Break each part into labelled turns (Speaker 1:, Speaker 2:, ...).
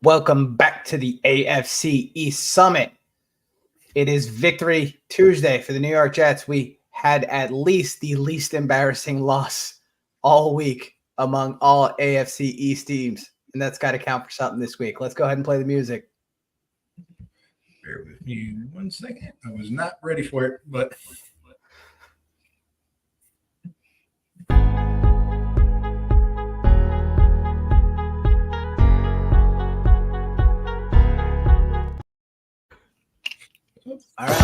Speaker 1: Welcome back to the AFC East Summit. It is Victory Tuesday for the New York Jets. We had at least the least embarrassing loss all week among all AFC East teams, and that's got to count for something this week. Let's go ahead and play the music.
Speaker 2: Bear with me 1 second. I was not ready for it, but...
Speaker 1: All right.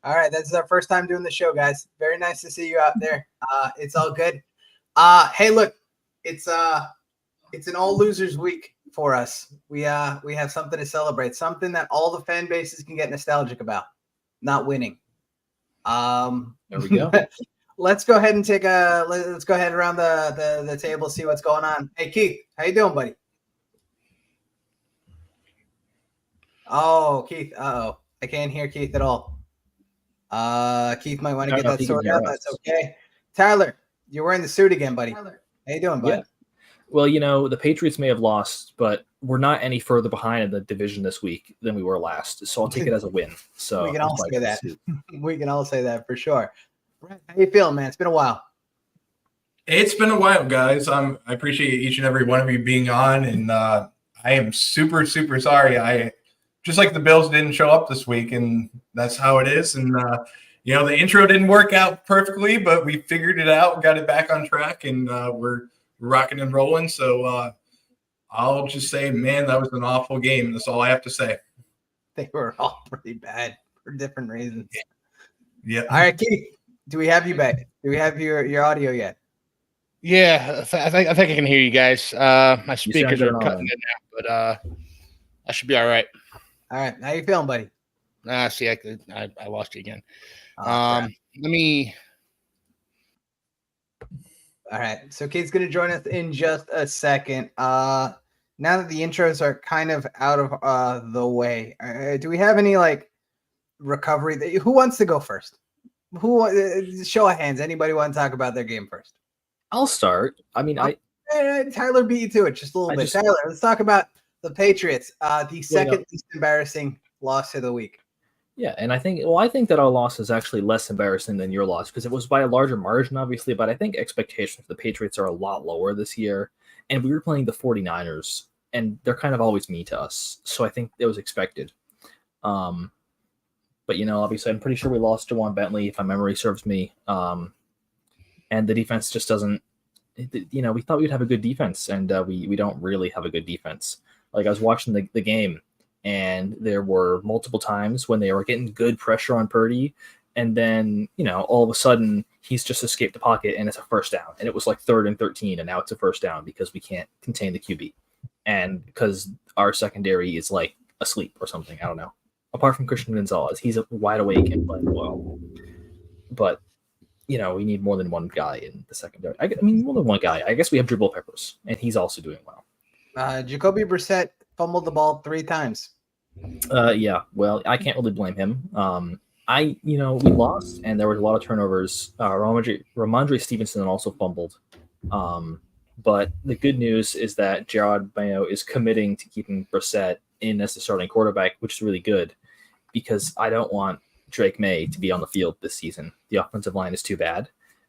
Speaker 1: All right, this is our first time doing the show, guys. Very nice to see you out there. It's all good. Hey, look. It's an all losers week for us. We have something to celebrate, something that all the fan bases can get nostalgic about. Not winning.
Speaker 3: There we go.
Speaker 1: Let's go ahead and let's go ahead around the table, see what's going on. Hey Keith, how you doing, buddy? Oh, Keith. Uh-oh. I can't hear Keith at all. Keith might want to get that sorted out. That's okay. Tyler, you're wearing the suit again, buddy. Tyler. How you doing, bud?
Speaker 3: Yeah. Well, the Patriots may have lost, but we're not any further behind in the division this week than we were last. So I'll take it as a win. So
Speaker 1: we can all say that. We can all say that for sure. Brett, how you feeling, man? It's been a while.
Speaker 2: It's been a while, guys. I appreciate each and every one of you being on, and I am super, super sorry. I just like the Bills didn't show up this week, and that's how it is. And the intro didn't work out perfectly, but we figured it out, got it back on track, and we're rocking and rolling. So I'll just say, man, that was an awful game. That's all I have to say.
Speaker 1: They were all pretty bad for different reasons.
Speaker 2: Yeah.
Speaker 1: All right, Keith, do we have you back? Do we have your audio yet?
Speaker 4: Yeah, I think I can hear you guys. My speakers are cutting in now, but I should be all right.
Speaker 1: All right, how you feeling, buddy?
Speaker 4: See, I lost you again.
Speaker 1: Let
Speaker 4: me.
Speaker 1: All right, so Keith's going to join us in just a second. Now that the intros are kind of out of the way, do we have any recovery? Who wants to go first? Show of hands. Anybody want to talk about their game first?
Speaker 3: I'll start. I mean,
Speaker 1: Tyler beat you to it just a little bit. Tyler, let's talk about the Patriots. The second least embarrassing loss of the week.
Speaker 3: Yeah, and I think that our loss is actually less embarrassing than your loss because it was by a larger margin, obviously, but I think expectations for the Patriots are a lot lower this year, and we were playing the 49ers, and they're kind of always mean to us, so I think it was expected. But, obviously, I'm pretty sure we lost Jawan Bentley, if my memory serves me, and the defense just doesn't, we thought we'd have a good defense, and we don't really have a good defense. Like, I was watching the game, and there were multiple times when they were getting good pressure on Purdy. And then, all of a sudden he's just escaped the pocket and it's a first down. And it was like 3rd and 13. And now it's a first down because we can't contain the QB. And because our secondary is like asleep or something. I don't know. Apart from Christian Gonzalez, he's wide awake and playing well. But, we need more than one guy in the secondary. More than one guy. I guess we have Dribble Peppers and he's also doing well.
Speaker 1: Jacoby Brissett fumbled the ball 3 times.
Speaker 3: Yeah, well, I can't really blame him. We lost, and there was a lot of turnovers. Ramondre Stevenson also fumbled. But the good news is that Gerard Mayo is committing to keeping Brissett in as the starting quarterback, which is really good because I don't want Drake May to be on the field this season. The offensive line is too bad.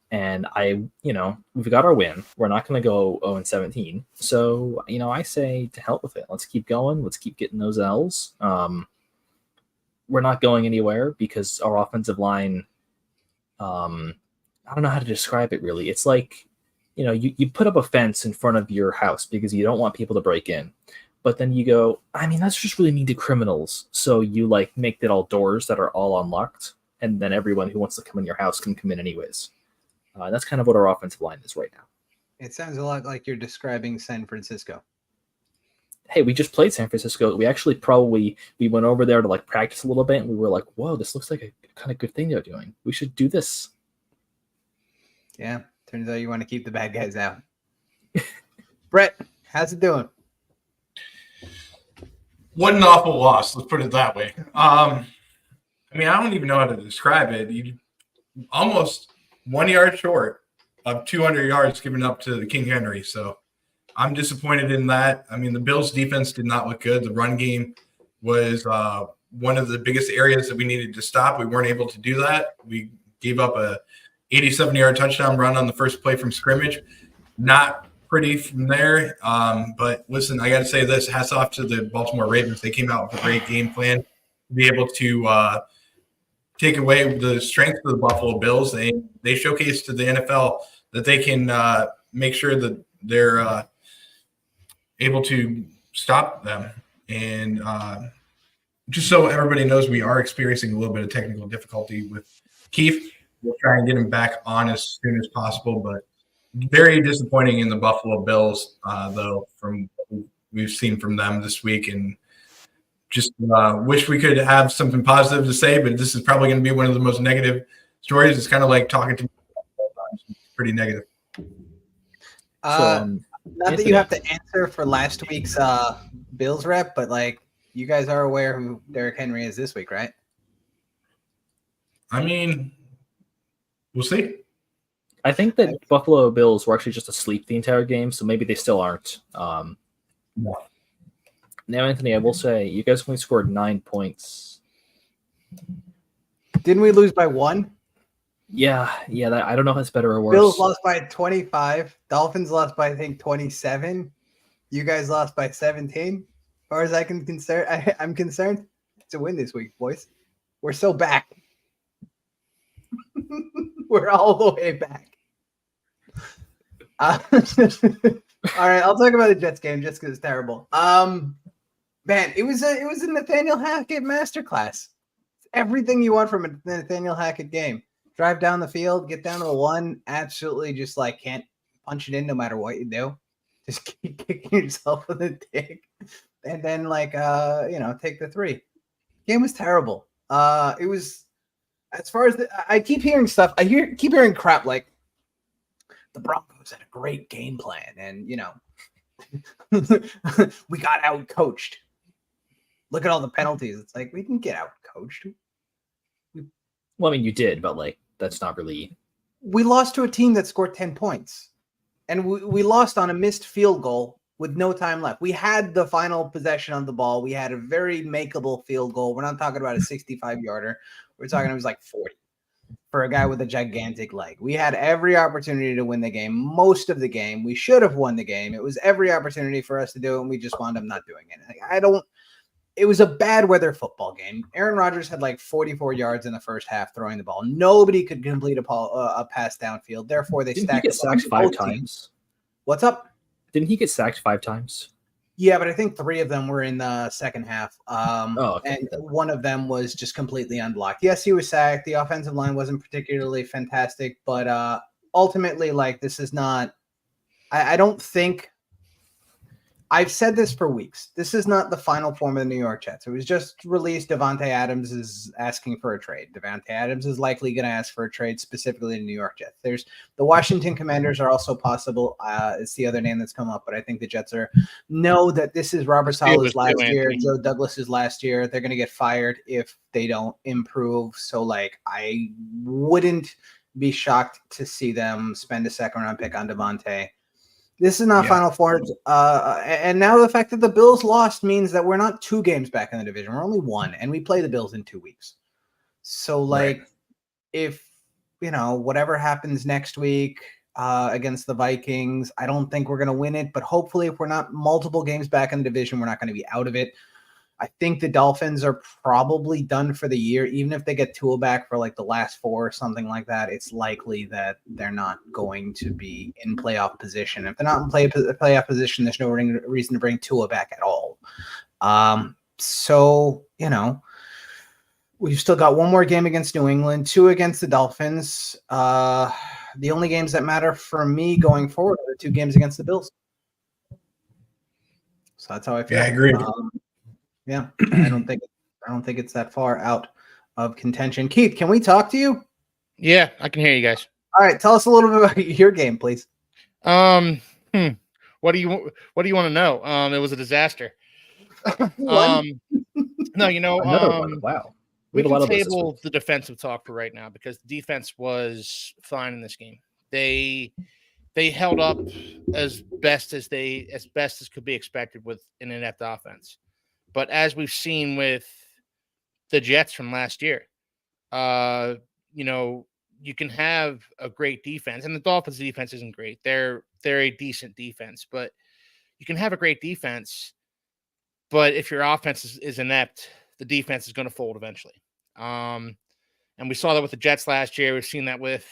Speaker 3: And we've got our win. We're not going to go 0-17. So, I say to hell with it. Let's keep going. Let's keep getting those L's. We're not going anywhere because our offensive line, I don't know how to describe it really. It's like, you put up a fence in front of your house because you don't want people to break in. But then you go, that's just really mean to criminals. So you make it all doors that are all unlocked. And then everyone who wants to come in your house can come in anyways. That's kind of what our offensive line is right now.
Speaker 1: It sounds a lot like you're describing San Francisco.
Speaker 3: hey, we just played San Francisco. We actually we went over there to like practice a little bit, and we were like, whoa, this looks like a kind of good thing they're doing. We should do this.
Speaker 1: Yeah, turns out you want to keep the bad guys out. Brett, how's it doing?
Speaker 2: What an awful loss. Let's put it that way. I don't even know how to describe it. You almost 1 yard short of 200 yards given up to the King Henry. So I'm disappointed in that. I mean, the Bills' defense did not look good. The run game was one of the biggest areas that we needed to stop. We weren't able to do that. We gave up a 87-yard touchdown run on the first play from scrimmage. Not pretty from there. But listen, I got to say this, hats off to the Baltimore Ravens. They came out with a great game plan to be able to take away the strength of the Buffalo Bills. They showcased to the NFL that they can make sure that they're able to stop them. And just so everybody knows, we are experiencing a little bit of technical difficulty with Keith. We'll try and get him back on as soon as possible, but very disappointing in the Buffalo Bills, though, from what we've seen from them this week. And just wish we could have something positive to say, but this is probably going to be one of the most negative stories. It's kind of like talking to me. It's pretty negative.
Speaker 1: Not that you have to answer for last week's Bills rep, but like you guys are aware who Derrick Henry is this week, right?
Speaker 2: I mean, we'll see.
Speaker 3: I think that Buffalo Bills were actually just asleep the entire game, so maybe they still aren't.
Speaker 2: No.
Speaker 3: Now, Anthony, I will say you guys only scored 9 points.
Speaker 1: Didn't we lose by 1?
Speaker 3: Yeah. I don't know if that's better or worse.
Speaker 1: Bills lost by 25. Dolphins lost by, I think, 27. You guys lost by 17. As far as I'm concerned, it's a win this week, boys. We're so back. We're all the way back. All right, I'll talk about the Jets game just because it's terrible. Man, it was a Nathaniel Hackett masterclass. It's everything you want from a Nathaniel Hackett game. Drive down the field, get down to the 1, absolutely just like can't punch it in no matter what you do. Just keep kicking yourself in the dick. And then take the 3. Game was terrible. It was as far as I keep hearing stuff. Keep hearing crap like the Broncos had a great game plan and we got out coached. Look at all the penalties. It's like we didn't get out coached.
Speaker 3: Well, I mean, you did, but like that's not really.
Speaker 1: We lost to a team that scored 10 points, and we lost on a missed field goal with no time left. We had the final possession of the ball. We had a very makeable field goal. We're not talking about a 65-yarder. We're talking it was like 40 for a guy with a gigantic leg. We had every opportunity to win the game. Most of the game, we should have won the game. It was every opportunity for us to do it, and we just wound up not doing it. It was a bad weather football game. Aaron Rodgers had like 44 yards in the first half throwing the ball. Nobody could complete a pass downfield. Therefore, they
Speaker 3: Didn't he get sacked 5 times?
Speaker 1: What's up?
Speaker 3: Didn't he get sacked 5 times?
Speaker 1: Yeah, but I think 3 of them were in the second half.
Speaker 3: Okay.
Speaker 1: And one of them was just completely unblocked. Yes, he was sacked. The offensive line wasn't particularly fantastic, but ultimately, like, this is not – I don't think – I've said this for weeks. This is not the final form of the New York Jets. It was just released. Davante Adams is asking for a trade. Davante Adams is likely going to ask for a trade specifically to New York Jets. There's the Washington Commanders are also possible. It's the other name that's come up, but I think the Jets know that this is Robert Saleh's last year, Joe Douglas's last year. They're going to get fired if they don't improve. So, like, I wouldn't be shocked to see them spend a second-round pick on Davante. This is not Final Four. And now the fact that the Bills lost means that we're not 2 games back in the division. We're only 1, and we play the Bills in 2 weeks. So, like, if, whatever happens next week against the Vikings, I don't think we're going to win it. But hopefully, if we're not multiple games back in the division, we're not going to be out of it. I think the Dolphins are probably done for the year. Even if they get Tua back for like the last 4 or something like that, it's likely that they're not going to be in playoff position. If they're not in playoff position, there's no reason to bring Tua back at all. So, we've still got 1 more game against New England, 2 against the Dolphins. The only games that matter for me going forward are the 2 games against the Bills. So that's how I feel.
Speaker 2: Yeah, I agree.
Speaker 1: Yeah, I don't think it's that far out of contention. Keith, can we talk to you?
Speaker 4: Yeah, I can hear you guys.
Speaker 1: All right, tell us a little bit about your game, please.
Speaker 4: What do you want to know? It was a disaster. No,
Speaker 3: Another one. Wow.
Speaker 4: We
Speaker 3: had a lot
Speaker 4: can
Speaker 3: of those this
Speaker 4: table
Speaker 3: week.
Speaker 4: the defensive talk for right now because the defense was fine in this game. They held up as best as could be expected with an inept offense. But as we've seen with the Jets from last year, you can have a great defense, and the Dolphins' defense isn't great. They're a decent defense, but you can have a great defense, but if your offense is inept, the defense is going to fold eventually. And we saw that with the Jets last year. We've seen that with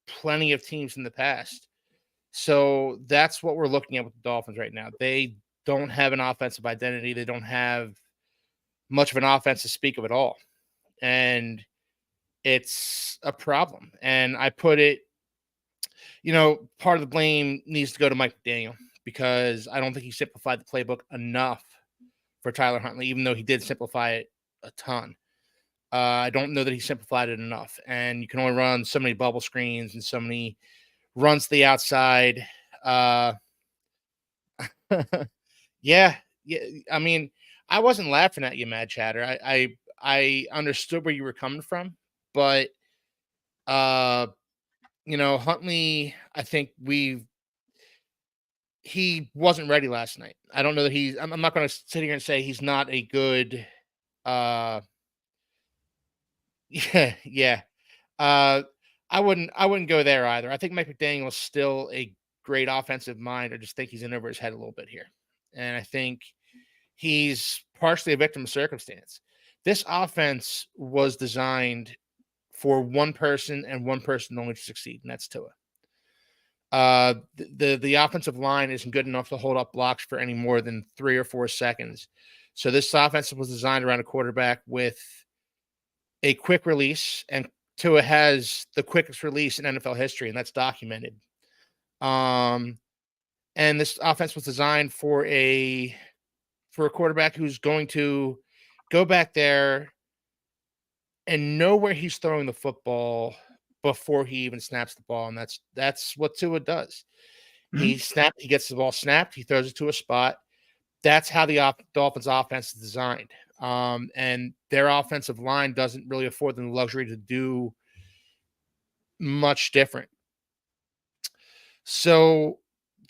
Speaker 4: plenty of teams in the past. So that's what we're looking at with the Dolphins right now. They don't have an offensive identity. They don't have much of an offense to speak of at all. And it's a problem. And I put it, part of the blame needs to go to Mike McDaniel because I don't think he simplified the playbook enough for Tyler Huntley, even though he did simplify it a ton. I don't know that he simplified it enough. And you can only run so many bubble screens and so many runs to the outside. Yeah. I mean, I wasn't laughing at you, Mad Chatter. I understood where you were coming from, but Huntley, I think he wasn't ready last night. I don't know that I'm not going to sit here and say he's not a good yeah. I wouldn't go there either. I think Mike McDaniel is still a great offensive mind. I just think he's in over his head a little bit here. And I think he's partially a victim of circumstance. This offense was designed for one person and one person only to succeed, and that's Tua. The offensive line isn't good enough to hold up blocks for any more than 3 or 4 seconds. So this offense was designed around a quarterback with a quick release, and Tua has the quickest release in NFL history, and that's documented. And this offense was designed for a quarterback who's going to go back there and know where he's throwing the football before he even snaps the ball, and that's what Tua does. Mm-hmm. He gets the ball snapped, he throws it to a spot. That's how the Dolphins' offense is designed. And their offensive line doesn't really afford them the luxury to do much different. So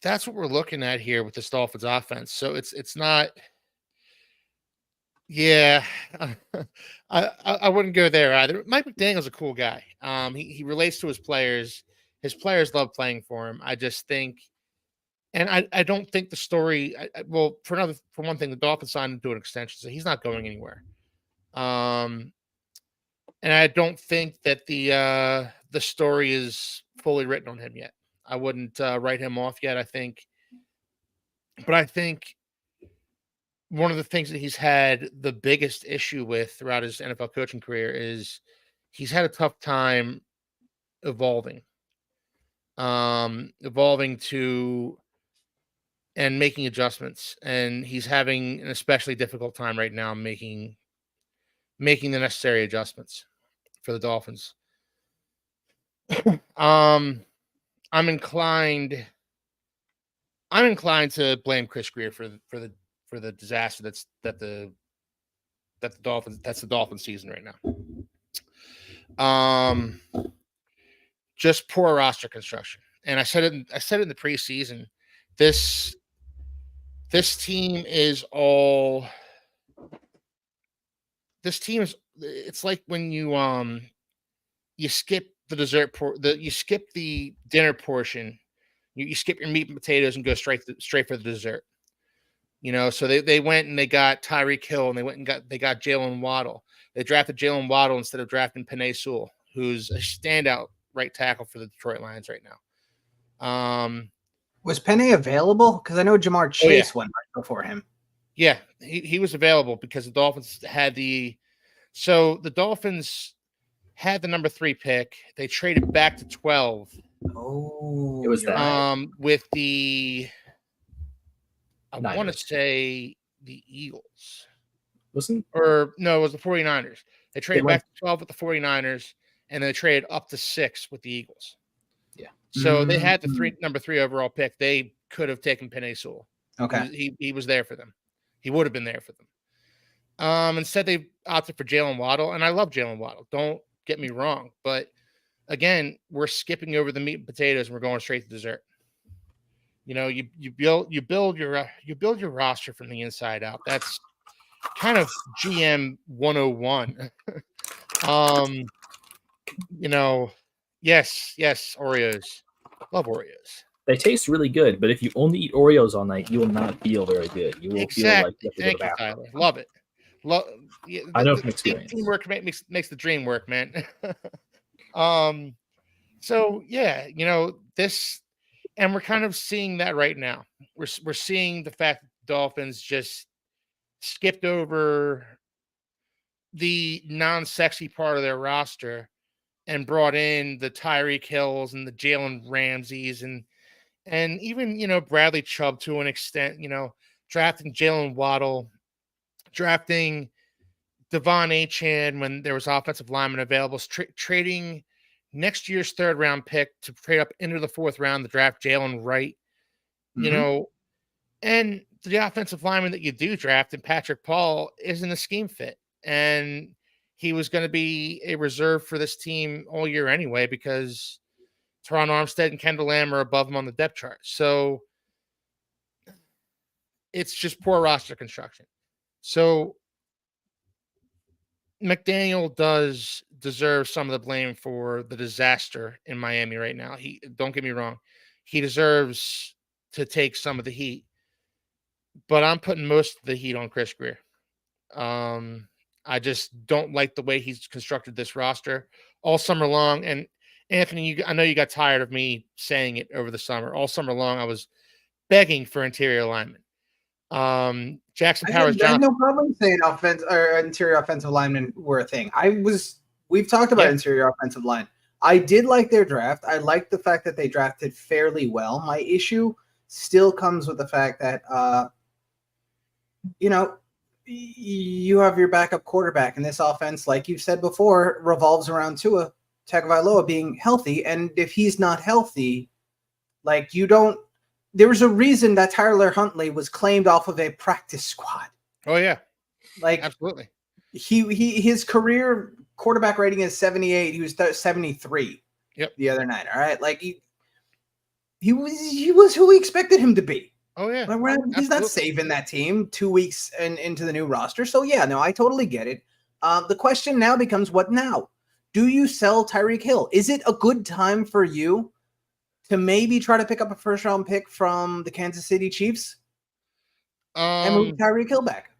Speaker 4: that's what we're looking at here with this Dolphins offense. So it's not. Yeah, I wouldn't go there either. Mike McDaniel's a cool guy. He relates to his players. His players love playing for him. I just think, and I don't think the story. For one thing, the Dolphins signed him to an extension, so he's not going anywhere. And I don't think that the story is fully written on him yet. I wouldn't write him off yet. I think one of the things that he's had the biggest issue with throughout his NFL coaching career is he's had a tough time evolving to and making adjustments. And he's having an especially difficult time right now making the necessary adjustments for the Dolphins. I'm inclined to blame Chris Greer for the disaster that's the Dolphins season right now. Just poor roster construction. And I said it in the preseason. This team is it's like when you skip the dessert you skip the dinner portion, you skip your meat and potatoes and go straight for the dessert. So they went and they got Tyreek Hill, and they got Jalen Waddle. They drafted Jalen Waddle instead of drafting Penei Sewell, who's a standout right tackle for the Detroit Lions right now.
Speaker 1: Was Penei available? Because I know Jamar Chase went right before him.
Speaker 4: Yeah, he was available because the Dolphins had the Dolphins had the number 3 pick. They traded back to 12.
Speaker 1: Oh,
Speaker 3: it was that.
Speaker 4: With the I want to say the Eagles.
Speaker 3: Wasn't?
Speaker 4: Or no, it was the 49ers. They traded back to 12 with the 49ers, and they traded up to 6 with the Eagles.
Speaker 3: Yeah.
Speaker 4: So they had the number 3 overall pick. They could have taken Penei Sewell.
Speaker 1: Okay.
Speaker 4: He was there for them. He would have been there for them. Instead, they opted for Jalen Waddle, and I love Jalen Waddle. Don't get me wrong, but again, we're skipping over the meat and potatoes, and we're going straight to dessert. You know, you build your roster from the inside out. That's kind of GM 101. You know, yes, Oreos. Love Oreos.
Speaker 3: They taste really good, but if you only eat Oreos all night, you will not feel very good. You will feel like you have to
Speaker 4: Thank
Speaker 3: go to
Speaker 4: you,
Speaker 3: the bathroom.
Speaker 4: Tyler. Love it.
Speaker 3: I know from experience.
Speaker 4: Teamwork makes the dream work, man. So yeah, you know, this, and we're kind of seeing that right now. We're seeing the fact that the Dolphins just skipped over the non-sexy part of their roster and brought in the Tyreek Hills and the Jalen Ramseys and even, you know, Bradley Chubb to an extent, you know, drafting Jalen Waddle, drafting Devon Achane when there was offensive lineman available, trading next year's 3rd round pick to trade up into the 4th round to draft Jalen Wright, you know, and the offensive lineman that you do draft and Patrick Paul isn't a scheme fit. And he was going to be a reserve for this team all year anyway, because Teron Armstead and Kendall Lamb are above him on the depth chart. So it's just poor roster construction. So McDaniel does deserve some of the blame for the disaster in Miami right now. Don't get me wrong, he deserves to take some of the heat, but I'm putting most of the heat on Chris Greer. I just don't like the way he's constructed this roster all summer long. And Anthony, I know you got tired of me saying it over the summer. All summer long, I was begging for interior linemen. Jackson Powers
Speaker 1: I had
Speaker 4: Johnson.
Speaker 1: no problem saying offense or interior offensive linemen were a thing. We've talked about interior offensive line. I did like their draft. I liked the fact that they drafted fairly well. My issue still comes with the fact that you know, you have your backup quarterback, and this offense, like you've said before, revolves around Tua Tagovailoa being healthy. And if he's not healthy, like you don't. There was a reason that Tyler Huntley was claimed off of a practice squad.
Speaker 4: Oh yeah,
Speaker 1: like
Speaker 4: absolutely.
Speaker 1: His career quarterback rating is 78. He was 73.
Speaker 4: Yep.
Speaker 1: The other night. All right, like he was who we expected him to be.
Speaker 4: Oh yeah,
Speaker 1: like he's not saving that team 2 weeks into the new roster. So yeah, no, I totally get it. The question now becomes, what now? Do you sell Tyreek Hill? Is it a good time for you to maybe try to pick up a 1st round pick from the Kansas City Chiefs and move Tyreek Hill back?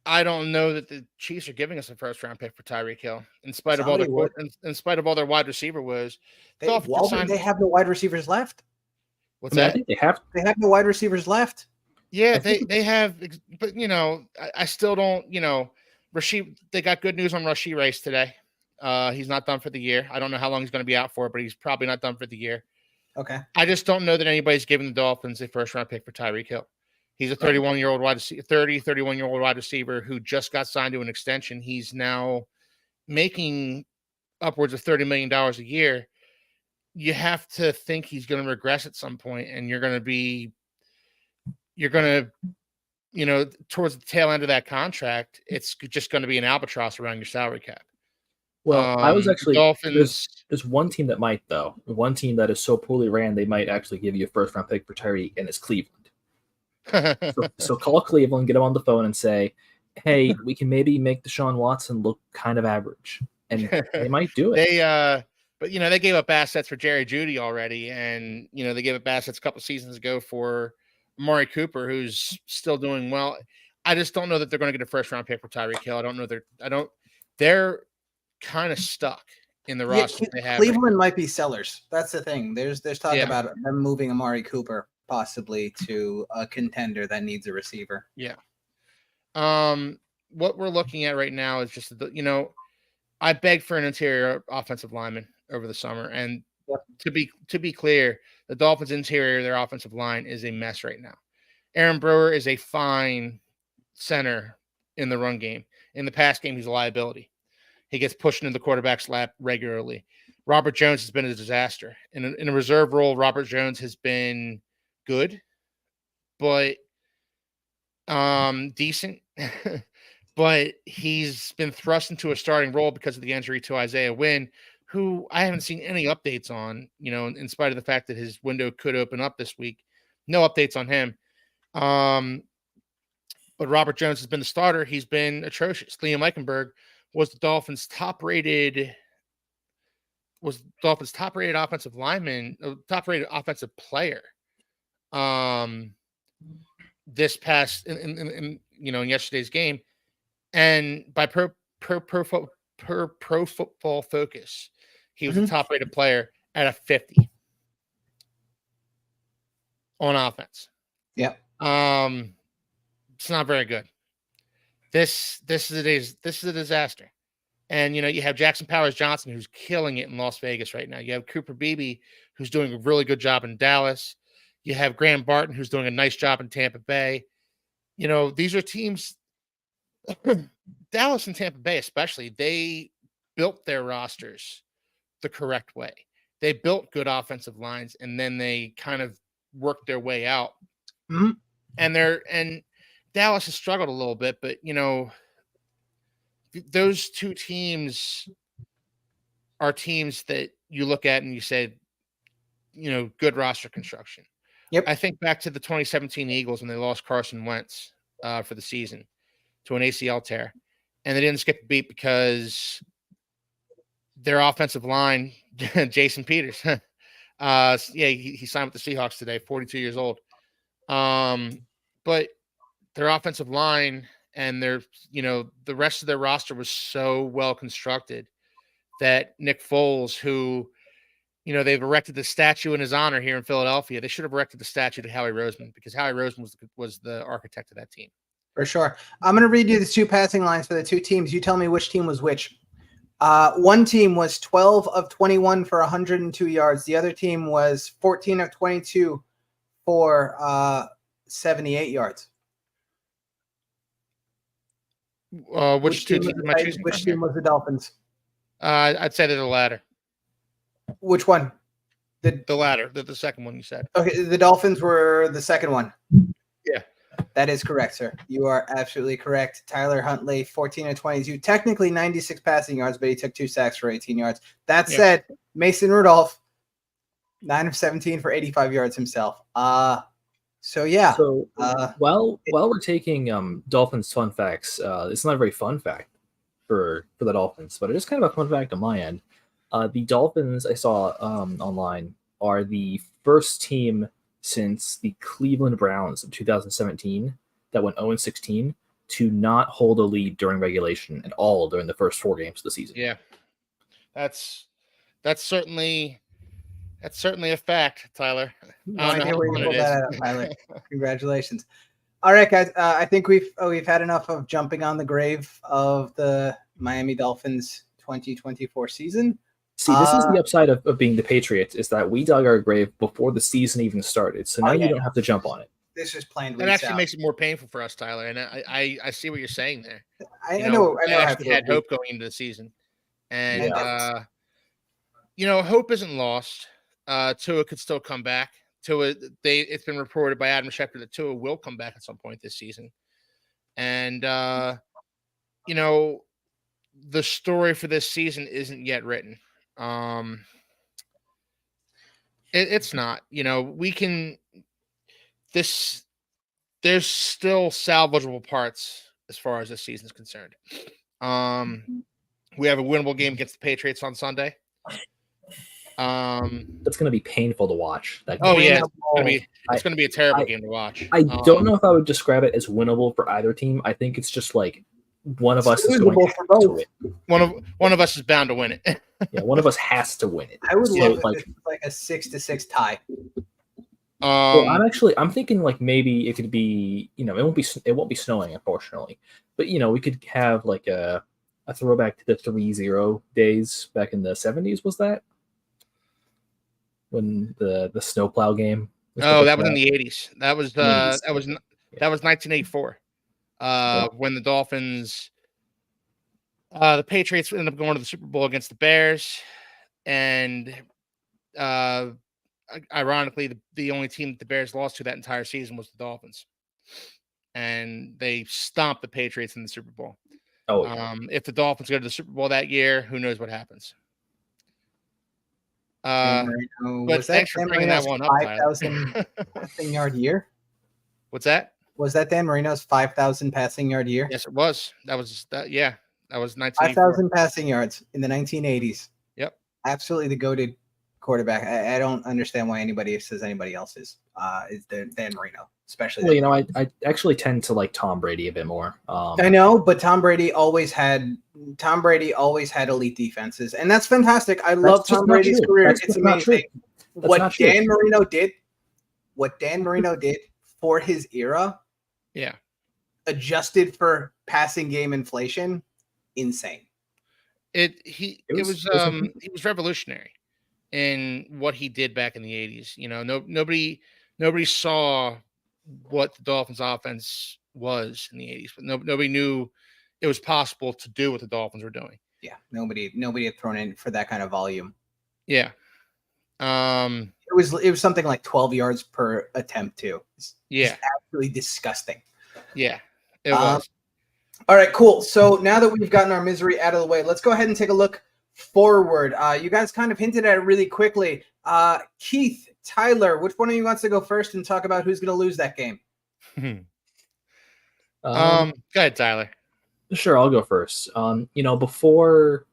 Speaker 4: I don't know that the Chiefs are giving us a 1st round pick for Tyreek Hill, in spite of all their wide receiver woes.
Speaker 1: They have no wide receivers left.
Speaker 3: I think they have
Speaker 1: no wide receivers left.
Speaker 4: Yeah, they have, but you know, I still don't. You know, Rashee. They got good news on Rashee Rice today. He's not done for the year. I don't know how long he's going to be out for, but he's probably not done for the year.
Speaker 1: Okay.
Speaker 4: I just don't know that anybody's giving the Dolphins a 1st round pick for Tyreek Hill. He's a 31-year-old wide receiver, 31-year-old wide receiver who just got signed to an extension. He's now making upwards of $30 million a year. You have to think he's going to regress at some point, and you're going to, you know, towards the tail end of that contract, it's just going to be an albatross around your salary cap.
Speaker 3: Well, I was actually
Speaker 4: Dolphins.
Speaker 3: There's one team that might, though. One team that is so poorly ran, they might actually give you a 1st round pick for Tyreek, and it's Cleveland. so call Cleveland, get him on the phone, and say, "Hey, we can maybe make Deshaun Watson look kind of average," and they might do it.
Speaker 4: But you know, they gave up assets for Jerry Jeudy already, and you know they gave up assets a couple seasons ago for Amari Cooper, who's still doing well. I just don't know that they're going to get a 1st round pick for Tyreek Hill. I don't know. They're kind of stuck in the roster they have.
Speaker 1: Cleveland might be sellers. That's the thing. There's talk about them moving Amari Cooper possibly to a contender that needs a receiver.
Speaker 4: Yeah. What we're looking at right now is just, you know, I begged for an interior offensive lineman over the summer, and to be clear, the Dolphins' interior, their offensive line, is a mess right now. Aaron Brewer is a fine center in the run game. In the pass game, he's a liability. He gets pushed into the quarterback's lap regularly. Robert Jones has been a disaster. In a reserve role, Robert Jones has been good, but decent. But he's been thrust into a starting role because of the injury to Isaiah Wynn, who I haven't seen any updates on, in spite of the fact that his window could open up this week. No updates on him. But Robert Jones has been the starter. He's been atrocious. Liam Eichenberg was the Dolphins' top-rated offensive lineman, top-rated offensive player. This past in yesterday's game, and by Pro Football Focus, he was the top-rated player at a 50 on offense.
Speaker 1: Yep.
Speaker 4: It's not very good. This is a disaster. And you have Jackson Powers Johnson, who's killing it in Las Vegas right now. You have Cooper Beebe, who's doing a really good job in Dallas. You have Graham Barton, who's doing a nice job in Tampa Bay. These are teams, Dallas and Tampa Bay especially, they built their rosters the correct way. They built good offensive lines, and then they kind of worked their way out.
Speaker 1: Mm-hmm.
Speaker 4: And Dallas has struggled a little bit, but those two teams are teams that you look at and you say, good roster construction.
Speaker 1: Yep.
Speaker 4: I think back to the 2017 Eagles when they lost Carson Wentz for the season to an ACL tear, and they didn't skip a beat because their offensive line, Jason Peters, he signed with the Seahawks today, 42 years old. But their offensive line and the rest of their roster was so well constructed that Nick Foles, who, they've erected the statue in his honor here in Philadelphia, they should have erected the statue to Howie Roseman, because Howie Roseman was the architect of that team.
Speaker 1: For sure. I'm going to read you the two passing lines for the two teams. You tell me which team was which. One team was 12 of 21 for 102 yards. The other team was 14 of 22 for 78 yards.
Speaker 4: Which team
Speaker 1: was the Dolphins?
Speaker 4: I'd say they're the latter.
Speaker 1: Which one?
Speaker 4: The latter. The second one you said.
Speaker 1: Okay, the Dolphins were the second one.
Speaker 4: Yeah.
Speaker 1: That is correct, sir. You are absolutely correct. Tyler Huntley, 14 of 22. Technically 96 passing yards, but he took 2 sacks for 18 yards. That said, Mason Rudolph, 9 of 17 for 85 yards himself. While we're taking Dolphins fun facts, it's not a very fun fact for the Dolphins, but it is kind of a fun fact on my end. The Dolphins, I saw online, are the first team since the Cleveland Browns of 2017 that went 0-16 to not hold a lead during regulation at all during the first 4 games of the season.
Speaker 4: Yeah, that's certainly a fact, Tyler.
Speaker 1: I don't know where you pulled that out, Tyler. Congratulations. All right, guys. I think we've had enough of jumping on the grave of the Miami Dolphins 2024 season.
Speaker 3: See, this is the upside of being the Patriots, is that we dug our grave before the season even started. So now you don't have to jump on it.
Speaker 1: This is plain.
Speaker 4: That actually makes it more painful for us, Tyler. And I see what you're saying there.
Speaker 1: I know.
Speaker 4: I actually had hope going into the season, and hope isn't lost. Tua could still come back. It's been reported by Adam Schefter that Tua will come back at some point this season, and the story for this season isn't yet written. It's not. There's still salvageable parts as far as this season is concerned. We have a winnable game against the Patriots on Sunday.
Speaker 3: That's going to be painful to watch.
Speaker 4: It's going to be a terrible game to watch.
Speaker 3: I don't know if I would describe it as winnable for either team. I think it's just like one of us is going to win.
Speaker 4: One of us is bound to win it.
Speaker 3: Yeah, one of us has to win it.
Speaker 1: I would love it if it was like a 6-6 tie.
Speaker 3: I'm thinking like maybe it could be, it won't be snowing, unfortunately, but we could have like a throwback to the 3-0 days back in the 70s. Was that when the snowplow game?
Speaker 4: That was in the 80s. That was 1984. When the Dolphins, the Patriots ended up going to the Super Bowl against the Bears. And ironically, the only team that the Bears lost to that entire season was the Dolphins. And they stomped the Patriots in the Super Bowl.
Speaker 3: Oh, yeah.
Speaker 4: If the Dolphins go to the Super Bowl that year, who knows what happens?
Speaker 1: Dan Marino,
Speaker 4: But
Speaker 1: was that
Speaker 4: thanks for
Speaker 1: Dan
Speaker 4: bringing that
Speaker 1: Marino's
Speaker 4: one up, Tyler.
Speaker 1: 5,000 passing yard year?
Speaker 4: What's that?
Speaker 1: Was that Dan Marino's 5,000 passing yard year?
Speaker 4: Yes, it was. That was that. Yeah, that was
Speaker 1: 5,000 passing yards in the 1980s.
Speaker 4: Yep.
Speaker 1: Absolutely the goated quarterback. I don't understand why anybody says anybody else is Dan Marino, especially.
Speaker 3: Well, you know, I actually tend to like Tom Brady a bit more.
Speaker 1: I know, but Tom Brady always had elite defenses, and that's fantastic. I love Tom Brady's career. It's amazing. What Dan Marino did for his era,
Speaker 4: yeah,
Speaker 1: adjusted for passing game inflation, insane.
Speaker 4: He was revolutionary in what he did back in the 80s. You know, nobody saw what the Dolphins offense was in the 80s, but nobody knew it was possible to do what the Dolphins were doing.
Speaker 1: Yeah, nobody had thrown in for that kind of volume.
Speaker 4: Yeah.
Speaker 1: It was something like 12 yards per attempt too. It's absolutely disgusting.
Speaker 4: Yeah, it was.
Speaker 1: All right, cool. So now that we've gotten our misery out of the way, let's go ahead and take a look forward. You guys kind of hinted at it really quickly. Keith, Tyler, which one of you wants to go first and talk about who's going to lose that game?
Speaker 4: Go ahead, Tyler.
Speaker 3: Sure, I'll go first. You know, before,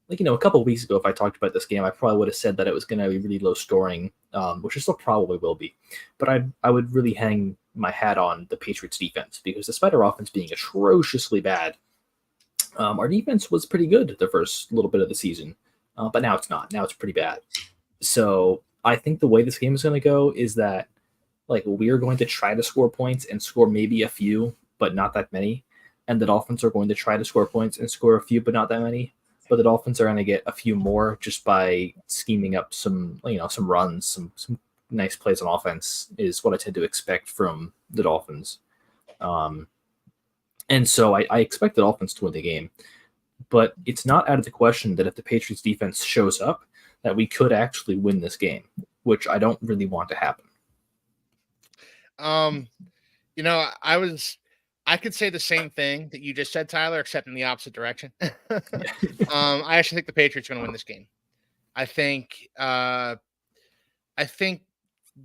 Speaker 3: like, you know, a couple of weeks ago, if I talked about this game, I probably would have said that it was going to be really low scoring, which it still probably will be. But I would really hang my hat on the Patriots defense, because despite our offense being atrociously bad, our defense was pretty good the first little bit of the season. But now it's not. Now it's pretty bad. So I think the way this game is going to go is that, like, we are going to try to score points and score maybe a few, but not that many. And the Dolphins are going to try to score points and score a few, but not that many. But the Dolphins are going to get a few more just by scheming up some runs, some nice plays on offense is what I tend to expect from the Dolphins. And so I expect the Dolphins to win the game. But it's not out of the question that if the Patriots defense shows up, that we could actually win this game, which I don't really want to happen.
Speaker 4: You know, I could say the same thing that you just said, Tyler, except in the opposite direction. I actually think the Patriots are going to win this game. I think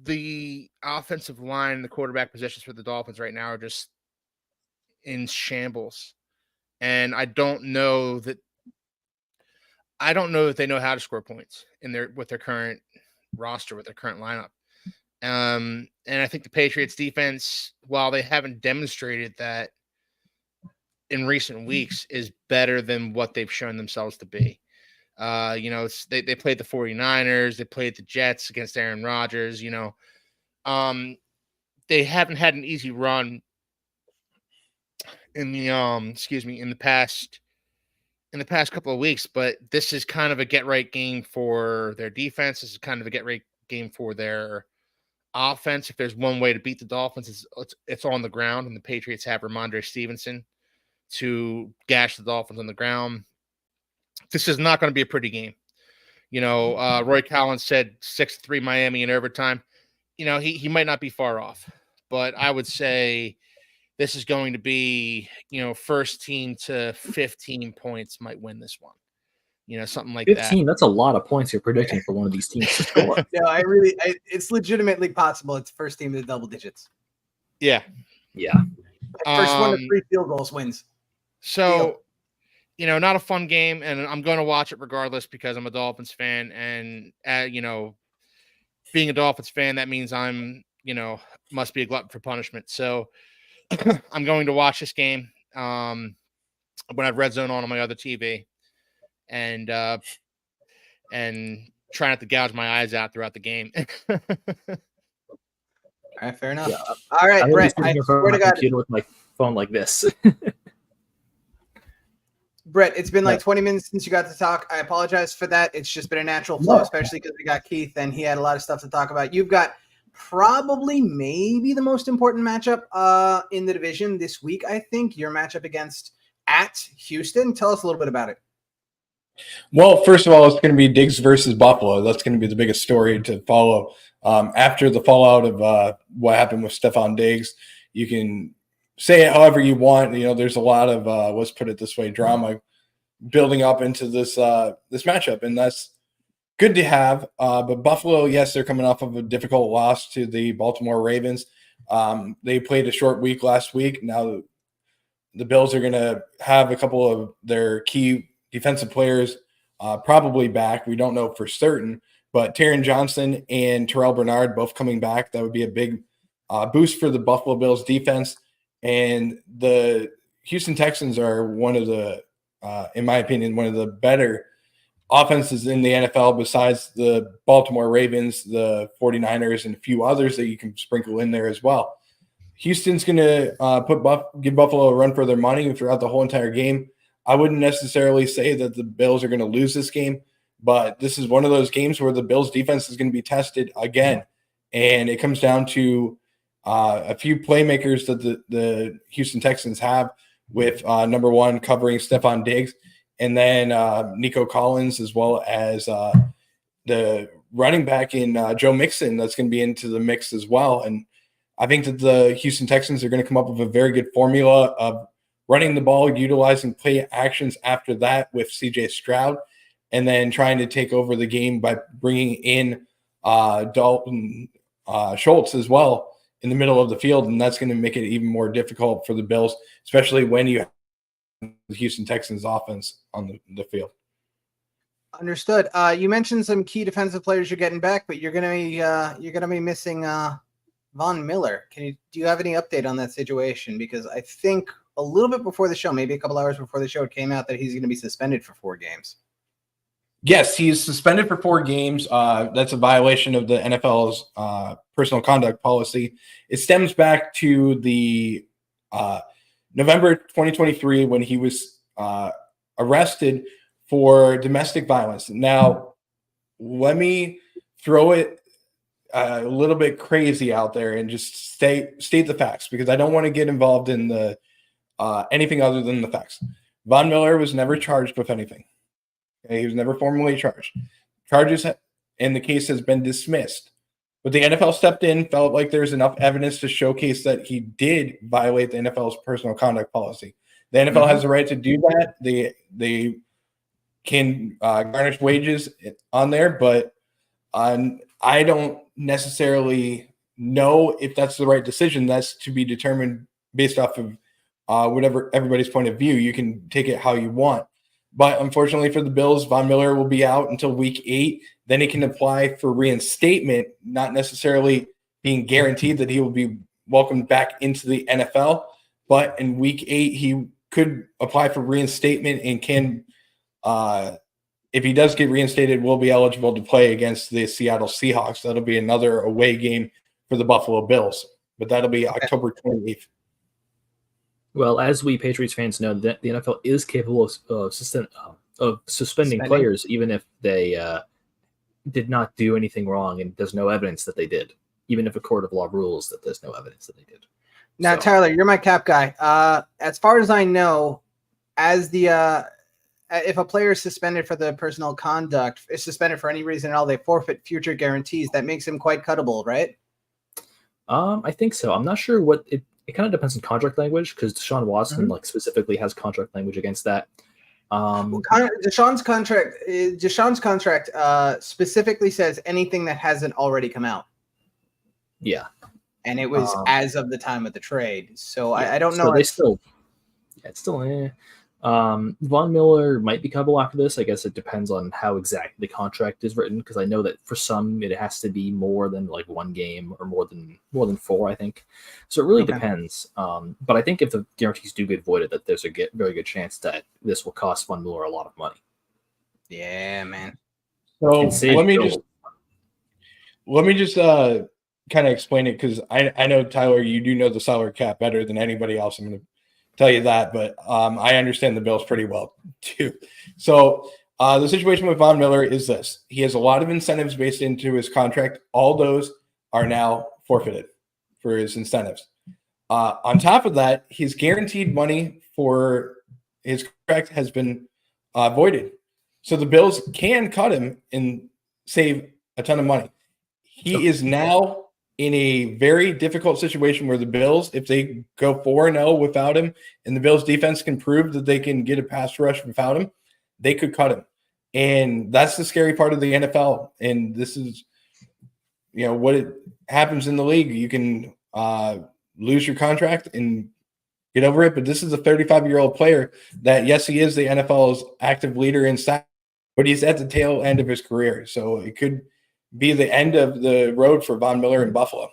Speaker 4: the offensive line, the quarterback positions for the Dolphins right now are just in shambles. And I don't know that they know how to score points with their current roster, with their current lineup. And I think the Patriots defense, while they haven't demonstrated that in recent weeks, is better than what they've shown themselves to be. You know, they played the 49ers, they played the Jets against Aaron Rodgers, you know. They haven't had an easy run in the in the past couple of weeks, but this is kind of a get right game for their defense. This is kind of a get right game for their offense. If there's one way to beat the Dolphins, it's on the ground, and the Patriots have Ramondre Stevenson to gash the Dolphins on the ground. This is not going to be a pretty game. You know, Roy Collins said 6-3 Miami in overtime. You know, he might not be far off, but I would say this is going to be, you know, first team to 15 points might win this one. You know, something like
Speaker 3: 15, that's a lot of points you're predicting for one of these teams to score.
Speaker 1: No, it's legitimately possible. It's first team to the double digits.
Speaker 4: Yeah.
Speaker 3: Yeah.
Speaker 1: First one to 3 field goals wins.
Speaker 4: So, you know, not a fun game, and I'm going to watch it regardless because I'm a Dolphins fan, and, you know, being a Dolphins fan, that means I'm, you know, must be a glutton for punishment. So I'm going to watch this game when I have Red Zone on my other TV. And try not to gouge my eyes out throughout the game.
Speaker 1: All right, fair enough. Yeah. All right, Brett, I swear to God,
Speaker 3: computer with my phone like this.
Speaker 1: Brett, it's been like 20 minutes since you got to talk. I apologize for that. It's just been a natural flow, especially because we got Keith and he had a lot of stuff to talk about. You've got probably maybe the most important matchup in the division this week, I think. Your matchup at Houston. Tell us a little bit about it.
Speaker 2: Well, first of all, it's going to be Diggs versus Buffalo. That's going to be the biggest story to follow. After the fallout of what happened with Stephon Diggs, you can say it however you want. There's a lot of let's put it this way, drama building up into this matchup, and that's good to have. But Buffalo, yes, they're coming off of a difficult loss to the Baltimore Ravens. They played a short week last week. Now the Bills are going to have a couple of their key defensive players probably back. We don't know for certain, but Taron Johnson and Terrell Bernard both coming back. That would be a big boost for the Buffalo Bills defense. And the Houston Texans are one of the, in my opinion, one of the better offenses in the NFL besides the Baltimore Ravens, the 49ers, and a few others that you can sprinkle in there as well. Houston's going to give Buffalo a run for their money throughout the whole entire game. I wouldn't necessarily say that the Bills are going to lose this game, but this is one of those games where the Bills defense is going to be tested again. And it comes down to a few playmakers that the Houston Texans have with number one covering Stephon Diggs, and then Nico Collins, as well as the running back in Joe Mixon that's going to be into the mix as well. And I think that the Houston Texans are going to come up with a very good formula of running the ball, utilizing play actions after that with C.J. Stroud, and then trying to take over the game by bringing in Dalton Schultz as well in the middle of the field, and that's going to make it even more difficult for the Bills, especially when you have the Houston Texans offense on the field.
Speaker 1: Understood. You mentioned some key defensive players you're getting back, but you're gonna be missing Von Miller. Do you have any update on that situation? Because I think a little bit before the show, maybe a couple hours before the show, it came out that he's going to be suspended for 4 games.
Speaker 2: Yes, he's suspended for 4 games. That's a violation of the NFL's personal conduct policy. It stems back to the November 2023 when he was arrested for domestic violence. Now, let me throw it a little bit crazy out there and just state the facts, because I don't want to get involved in the anything other than the facts. Von Miller was never charged with anything. Okay? He was never formally charged. Charges in the case has been dismissed. But the NFL stepped in, felt like there's enough evidence to showcase that he did violate the NFL's personal conduct policy. The NFL has the right to do that. They can garnish wages on there, but I don't necessarily know if that's the right decision. That's to be determined based off of whatever everybody's point of view. You can take it how you want. But unfortunately for the Bills, Von Miller will be out until week 8. Then he can apply for reinstatement, not necessarily being guaranteed that he will be welcomed back into the NFL. But in week 8, he could apply for reinstatement and can, if he does get reinstated, will be eligible to play against the Seattle Seahawks. That'll be another away game for the Buffalo Bills, but that'll be October 28th.
Speaker 3: Well, as we Patriots fans know, that the NFL is capable of suspending players, even if they did not do anything wrong, and there's no evidence that they did, even if a court of law rules that there's no evidence that they did.
Speaker 1: Now, Tyler, you're my cap guy. As far as I know, as the if a player is suspended for the personal conduct, is suspended for any reason at all, they forfeit future guarantees. That makes him quite cuttable, right?
Speaker 3: I think so. I'm not sure what it kind of depends on contract language, because Deshaun Watson specifically has contract language against that.
Speaker 1: Deshaun's contract specifically says anything that hasn't already come out.
Speaker 3: Yeah,
Speaker 1: and it was as of the time of the trade. So yeah, I don't know.
Speaker 3: So they still, it's still. Von Miller might be cuttable after this. I guess it depends on how exactly the contract is written, because I know that for some it has to be more than like 1 game or more than 4, I think. So it really depends. But I think if the guarantees do get voided, that there's a very good chance that this will cost Von Miller a lot of money.
Speaker 1: Yeah, man.
Speaker 2: So let me just kind of explain it, because I know, Tyler, you do know the salary cap better than anybody else. I'm going to tell you that, but I understand the Bills pretty well too. So the situation with Von Miller is this: he has a lot of incentives based into his contract. All those are now forfeited for his incentives. On top of that, his guaranteed money for his contract has been voided. So the Bills can cut him and save a ton of money. He is now in a very difficult situation where the Bills, if they go 4-0 without him, and the Bills defense can prove that they can get a pass rush without him, they could cut him. And that's the scary part of the NFL. And this is, what it happens in the league. You can lose your contract and get over it. But this is a 35-year-old player that, yes, he is the NFL's active leader in sacks, but he's at the tail end of his career. So it could be the end of the road for Von Miller in Buffalo.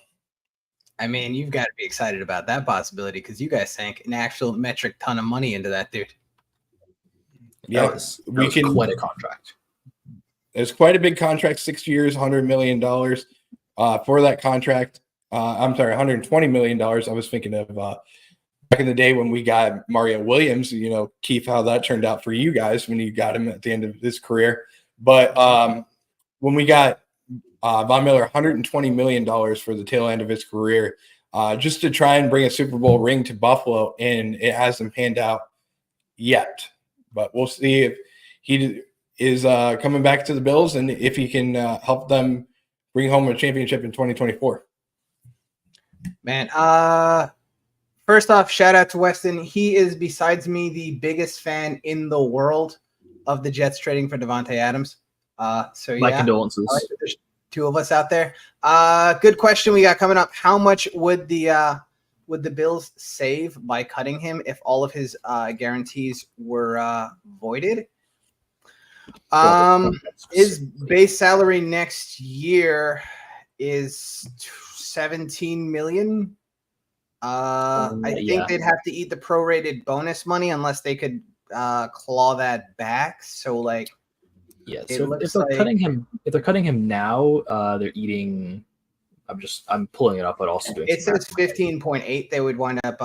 Speaker 1: I mean, you've got to be excited about that possibility because you guys sank an actual metric ton of money into that dude.
Speaker 2: Yeah,
Speaker 3: that was quite a contract.
Speaker 2: It's quite a big contract, 6 years, $100 million for that contract. I'm sorry, $120 million. I was thinking of back in the day when we got Mario Williams, Keith, how that turned out for you guys when you got him at the end of his career. But when we got Von Miller, $120 million for the tail end of his career, just to try and bring a Super Bowl ring to Buffalo, and it hasn't panned out yet. But we'll see if he is coming back to the Bills and if he can help them bring home a championship in 2024.
Speaker 1: Man, first off, shout out to Weston. He is, besides me, the biggest fan in the world of the Jets trading for Devontae Adams. So
Speaker 3: My condolences.
Speaker 1: There's two of us out there. Good question we got coming up. How much would the Bills save by cutting him if all of his guarantees were voided? His base salary next year is $17 million. I think they'd have to eat the prorated bonus money unless they could claw that back. So like,
Speaker 3: yeah. So if they're cutting him now, they're eating. I'm pulling it up, but also doing.
Speaker 1: It says 15.8. They would wind up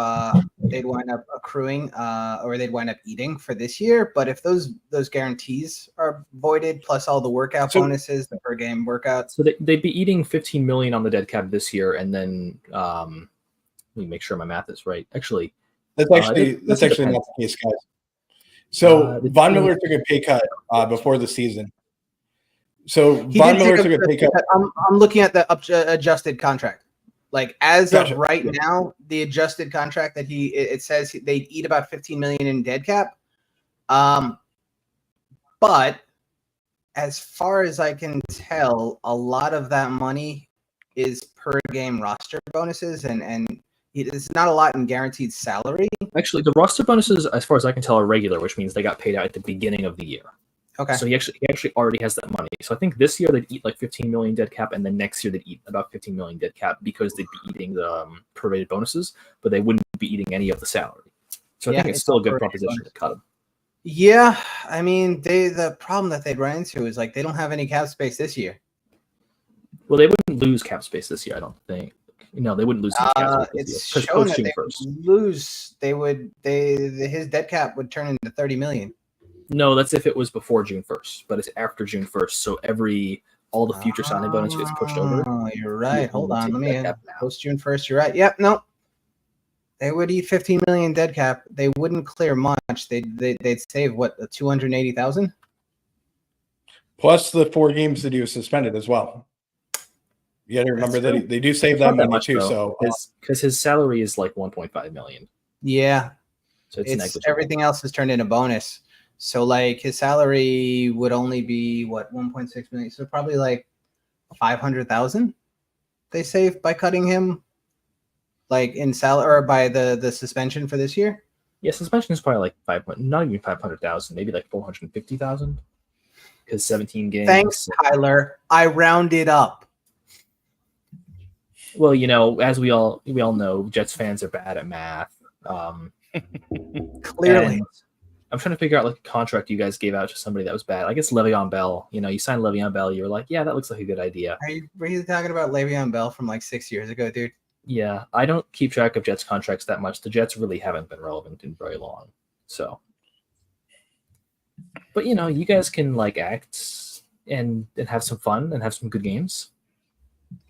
Speaker 1: accruing, or they'd wind up eating for this year. But if those guarantees are voided, plus all the workout bonuses, the per game workouts,
Speaker 3: so they'd be eating $15 million on the dead cap this year, and then let me make sure my math is right. Actually,
Speaker 2: that's actually not the case, guys. So Von Miller took a pay cut before the season. So Von Miller took a pay cut.
Speaker 1: I'm looking at the adjusted contract. Like as of right now, the adjusted contract that it says they'd eat about $15 million in dead cap. But as far as I can tell, a lot of that money is per game roster bonuses, and it's not a lot in guaranteed salary.
Speaker 3: Actually, the roster bonuses, as far as I can tell, are regular, which means they got paid out at the beginning of the year.
Speaker 1: Okay.
Speaker 3: So he actually already has that money. So I think this year they'd eat like 15 million dead cap, and then next year they'd eat about 15 million dead cap because they'd be eating the prorated bonuses, but they wouldn't be eating any of the salary. So I think it's still a good proposition to cut him.
Speaker 1: Yeah, I mean, the problem that they'd run into is like they don't have any cap space this year.
Speaker 3: Well, they wouldn't lose cap space this year, I don't think. No, they wouldn't lose cap space
Speaker 1: it's
Speaker 3: because
Speaker 1: shown
Speaker 3: post
Speaker 1: that
Speaker 3: June
Speaker 1: they
Speaker 3: 1st.
Speaker 1: would lose. His dead cap would turn into $30 million.
Speaker 3: No, that's if it was before June 1st, but it's after June 1st. So all the future signing bonus gets pushed over.
Speaker 1: Oh, you're right. Hold on. Let me post June 1st. You're right. Yep. No. They would eat 15 million dead cap. They wouldn't clear much. They'd save what, 280,000?
Speaker 2: Plus the 4 games that he was suspended as well. You got to remember that they do save that money too. So
Speaker 3: because his salary is like 1.5 million.
Speaker 1: Yeah.
Speaker 3: So it's negligible.
Speaker 1: Everything else is turned into bonus. So like his salary would only be what, 1.6 million. So probably like 500,000 they save by cutting him, like in salary, or by the suspension for this year.
Speaker 3: Yeah, suspension is probably like not even 500,000, maybe like 450,000. Because 17 games.
Speaker 1: Thanks, Tyler. I rounded up.
Speaker 3: Well, as we all know, Jets fans are bad at math.
Speaker 1: Clearly.
Speaker 3: I'm trying to figure out like a contract you guys gave out to somebody that was bad. I guess Le'Veon Bell. You signed Le'Veon Bell. You were like, yeah, that looks like a good idea.
Speaker 1: Were you talking about Le'Veon Bell from like 6 years ago, dude?
Speaker 3: Yeah, I don't keep track of Jets contracts that much. The Jets really haven't been relevant in very long. So, but you guys can like act and have some fun and have some good games.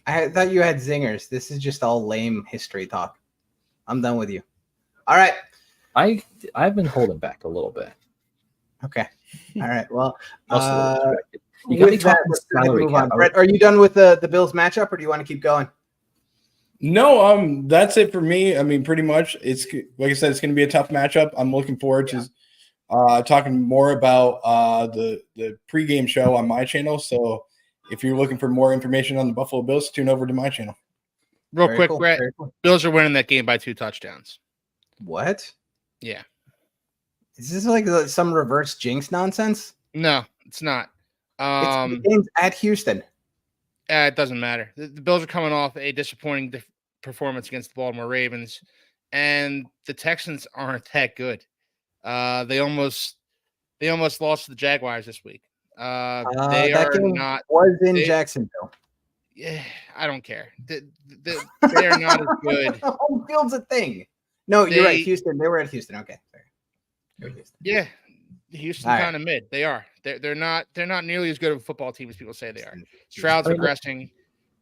Speaker 1: I thought you had zingers. This is just all lame history talk. I'm done with you. All right.
Speaker 3: I've been holding back a little bit.
Speaker 1: Okay. All right. Well,
Speaker 3: Also a little distracted. You got me
Speaker 1: with that,
Speaker 3: talking
Speaker 1: let's go ahead and
Speaker 3: salary
Speaker 1: move
Speaker 3: cap.
Speaker 1: on. Brett, are you done with the Bills matchup, or do you want to keep going?
Speaker 2: No, that's it for me. I mean, pretty much. It's like I said, it's going to be a tough matchup. I'm looking forward to talking more about the pregame show on my channel. So if you're looking for more information on the Buffalo Bills, tune over to my channel.
Speaker 4: Real
Speaker 1: Very
Speaker 4: quick,
Speaker 1: cool,
Speaker 4: Brett.
Speaker 1: very cool.
Speaker 4: Bills are winning that game by 2 touchdowns.
Speaker 1: What?
Speaker 4: Yeah.
Speaker 1: Is this like some reverse jinx nonsense?
Speaker 4: No, it's not.
Speaker 1: The game's at Houston.
Speaker 4: It doesn't matter. The Bills are coming off a disappointing performance against the Baltimore Ravens, and the Texans aren't that good. They almost lost to the Jaguars this week. They
Speaker 1: That
Speaker 4: are
Speaker 1: game
Speaker 4: not.
Speaker 1: was in Jacksonville.
Speaker 4: Yeah, I don't care. They are not as good.
Speaker 1: Home field's a thing. No, you're right. Houston. They were at Houston. Okay. Sorry. Houston.
Speaker 4: Yeah, Houston
Speaker 1: All
Speaker 4: kind of mid. They are. They're not nearly as good of a football team as people say they are. Stroud's regressing.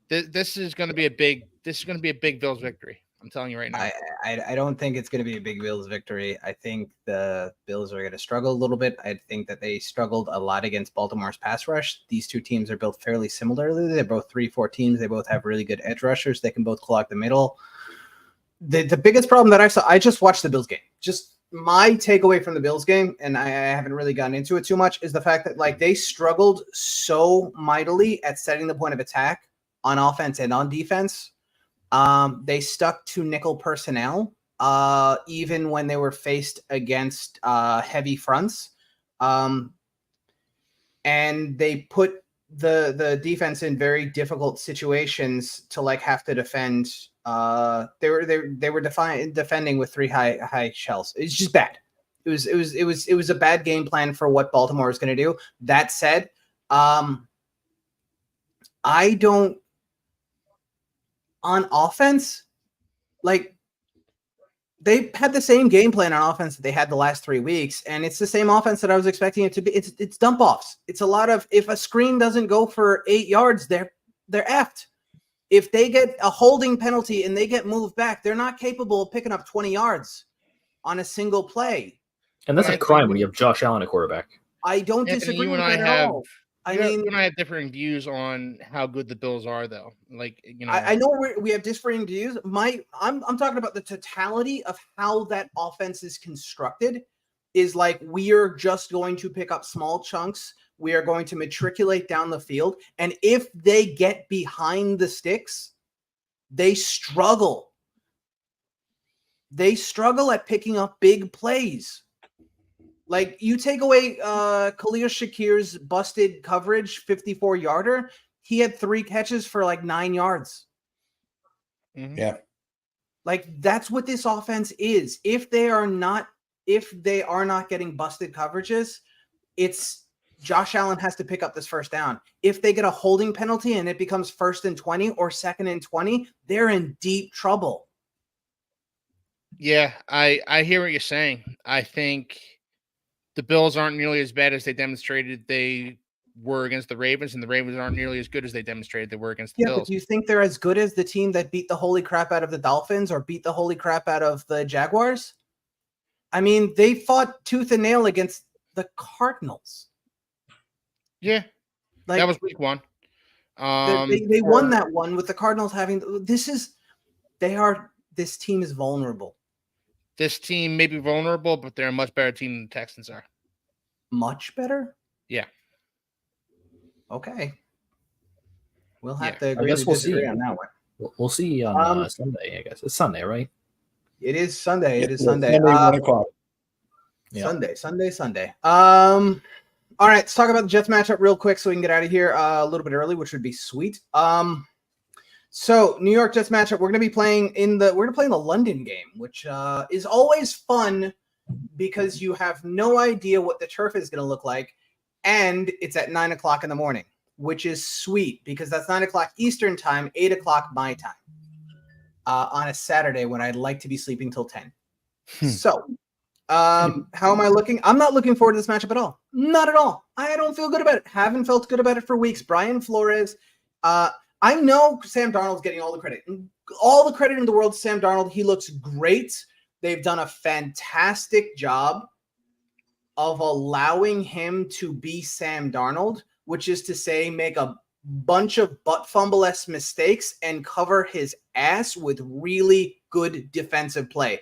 Speaker 4: This is going to be a big Bills victory. I'm telling you right now.
Speaker 1: I don't think it's going to be a big Bills victory. I think the Bills are going to struggle a little bit. I think that they struggled a lot against Baltimore's pass rush. These two teams are built fairly similarly. They're both 3-4 teams. They both have really good edge rushers. They can both clog the middle. The biggest problem that I just watched the Bills game. Just my takeaway from the Bills game, and I haven't really gotten into it too much, is the fact that like they struggled so mightily at setting the point of attack on offense and on defense. They stuck to nickel personnel, even when they were faced against heavy fronts. And they put the defense in very difficult situations to like have to defend. They were defending with 3 high shells. It's just bad. It was a bad game plan for what Baltimore is going to do. That said, I don't. On offense, like they had the same game plan on offense that they had the last 3 weeks, and it's the same offense that I was expecting it to be. It's dump offs. It's a lot of, if a screen doesn't go for 8 yards, they're effed. If they get a holding penalty and they get moved back, they're not capable of picking up 20 yards on a single play.
Speaker 3: And that's a crime when you have Josh Allen at quarterback.
Speaker 1: I don't disagree with that at all.
Speaker 4: I mean, you and I have differing views on how good the Bills are, though. Like, you know,
Speaker 1: I know we have differing views. I'm talking about the totality of how that offense is constructed. Is like we are just going to pick up small chunks. We are going to matriculate down the field, and if they get behind the sticks, they struggle. They struggle at picking up big plays. Like you take away Khalil Shakir's busted coverage 54-yarder, he had 3 catches for like 9 yards.
Speaker 2: Mm-hmm. Yeah.
Speaker 1: Like that's what this offense is. If they are not getting busted coverages, it's Josh Allen has to pick up this first down. If they get a holding penalty and it becomes 1st and 20 or 2nd and 20, they're in deep trouble.
Speaker 4: Yeah, I hear what you're saying. I think the Bills aren't nearly as bad as they demonstrated they were against the Ravens, and the Ravens aren't nearly as good as they demonstrated they were against the Bills.
Speaker 1: But do you think they're as good as the team that beat the holy crap out of the Dolphins or beat the holy crap out of the Jaguars? I mean, they fought tooth and nail against the Cardinals.
Speaker 4: Yeah, like, that was week 1.
Speaker 1: They won that one with the Cardinals having this team is vulnerable.
Speaker 4: This team may be vulnerable, but they're a much better team than the Texans are.
Speaker 1: Much better?
Speaker 4: Yeah.
Speaker 1: Okay. We'll have to
Speaker 3: agree to disagree
Speaker 1: on that one.
Speaker 3: We'll see on Sunday, I guess. It's Sunday, right?
Speaker 1: It is Sunday.
Speaker 2: Yeah,
Speaker 1: it is Sunday.
Speaker 2: 1 o'clock.
Speaker 1: Yeah. Sunday. All right, let's talk about the Jets matchup real quick so we can get out of here a little bit early, which would be sweet. So New York Jets matchup, we're going to be playing in the London game, which is always fun because you have no idea what the turf is going to look like, and it's at 9 o'clock in the morning, which is sweet because that's 9 o'clock Eastern time, 8 o'clock my time on a Saturday when I'd like to be sleeping till 10. So how am I looking? I'm not looking forward to this matchup at all. Not at all. I don't feel good about it. Haven't felt good about it for weeks. Brian Flores, I know Sam Darnold's getting all the credit. All the credit in the world to Sam Darnold. He looks great. They've done a fantastic job. of allowing him to be Sam Darnold, which is to say make a bunch of butt fumble-esque mistakes and cover his ass with really good defensive play.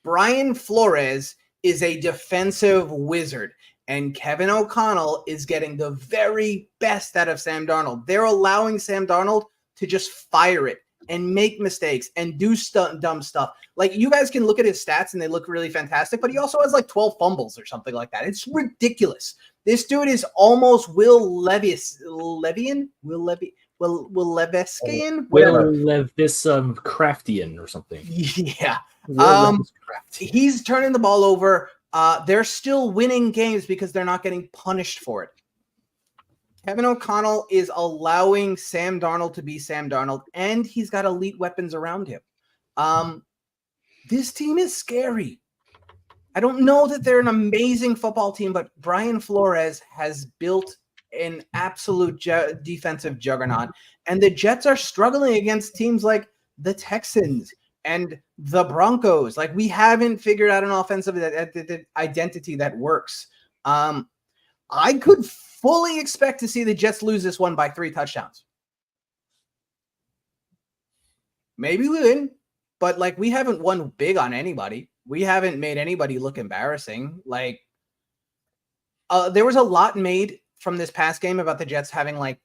Speaker 1: Brian Flores is a defensive wizard, and Kevin O'Connell is getting the very best out of Sam Darnold. They're allowing Sam Darnold to just fire it and make mistakes and do dumb stuff. Like, you guys can look at his stats and they look really fantastic, but he also has like 12 fumbles or something like that. It's ridiculous. This dude is almost Will Leviskian,
Speaker 3: Craftian or something.
Speaker 1: Yeah.
Speaker 3: Will
Speaker 1: He's turning the ball over. They're still winning games because they're not getting punished for it. Kevin O'Connell is allowing Sam Darnold to be Sam Darnold, and he's got elite weapons around him. This team is scary. I don't know that they're an amazing football team, but Brian Flores has built an absolute defensive juggernaut, and the Jets are struggling against teams like the Texans and the Broncos. Like, we haven't figured out an offensive identity that works. I could fully expect to see the Jets lose this one by 3 touchdowns. Maybe we win, but like, we haven't won big on anybody. We haven't made anybody look embarrassing. Like, there was a lot made from this past game about the Jets having like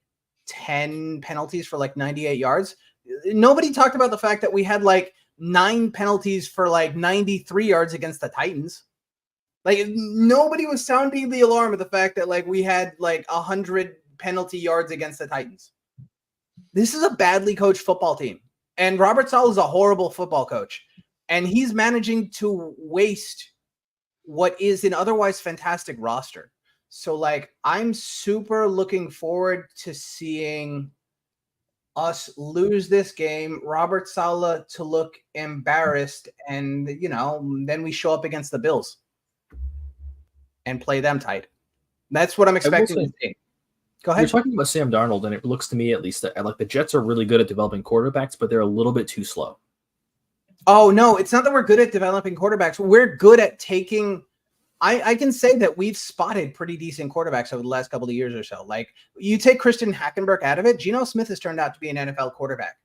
Speaker 1: 10 penalties for like 98 yards. Nobody talked about the fact that we had like 9 penalties for like 93 yards against the Titans. Like, nobody was sounding the alarm at the fact that like we had like 100 penalty yards against the Titans. This is a badly coached football team. And Robert Saleh is a horrible football coach. And he's managing to waste what is an otherwise fantastic roster. So like, I'm super looking forward to seeing us lose this game, Robert Saleh to look embarrassed, and you know, then we show up against the Bills and play them tight. That's what I'm expecting to see. Go ahead.
Speaker 3: You're talking about Sam Darnold, and it looks to me at least that like the Jets are really good at developing quarterbacks, but they're a little bit too slow.
Speaker 1: Oh, no, it's not that we're good at developing quarterbacks. We're good at taking I can say that we've spotted pretty decent quarterbacks over the last couple of years or so. Like, you take Christian Hackenberg out of it, Geno Smith has turned out to be an NFL quarterback.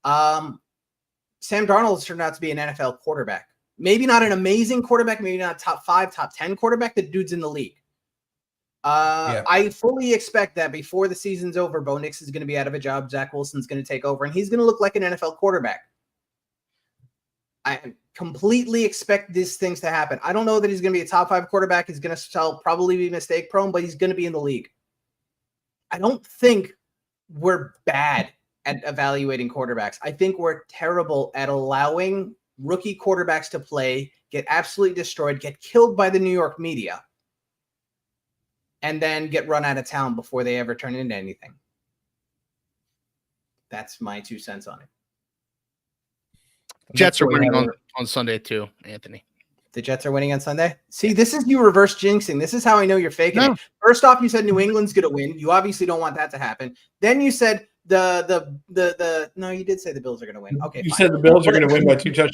Speaker 1: Sam Darnold has turned out to be an NFL quarterback. Maybe not an amazing quarterback, maybe not top 5, top 10 quarterback. The dude's in the league. I fully expect that before the season's over, Bo Nix is going to be out of a job. Zach Wilson's going to take over, and he's going to look like an NFL quarterback. I completely expect these things to happen. I don't know that he's going to be a top 5 quarterback. He's going to probably be mistake prone, but he's going to be in the league. I don't think we're bad at evaluating quarterbacks. I think we're terrible at allowing rookie quarterbacks to play, get absolutely destroyed, get killed by the New York media, and then get run out of town before they ever turn into anything. That's my 2 cents on it.
Speaker 4: Jets are winning on Sunday too, Anthony.
Speaker 1: The Jets are winning on Sunday? See, this is you reverse jinxing. This is how I know you're faking
Speaker 4: No.
Speaker 1: it. First off, you said New England's going to win. You obviously don't want that to happen. Then you said no, you did say the Bills are going to win. Okay,
Speaker 2: You
Speaker 1: fine.
Speaker 2: said the Bills are going to win by 2 touchdowns.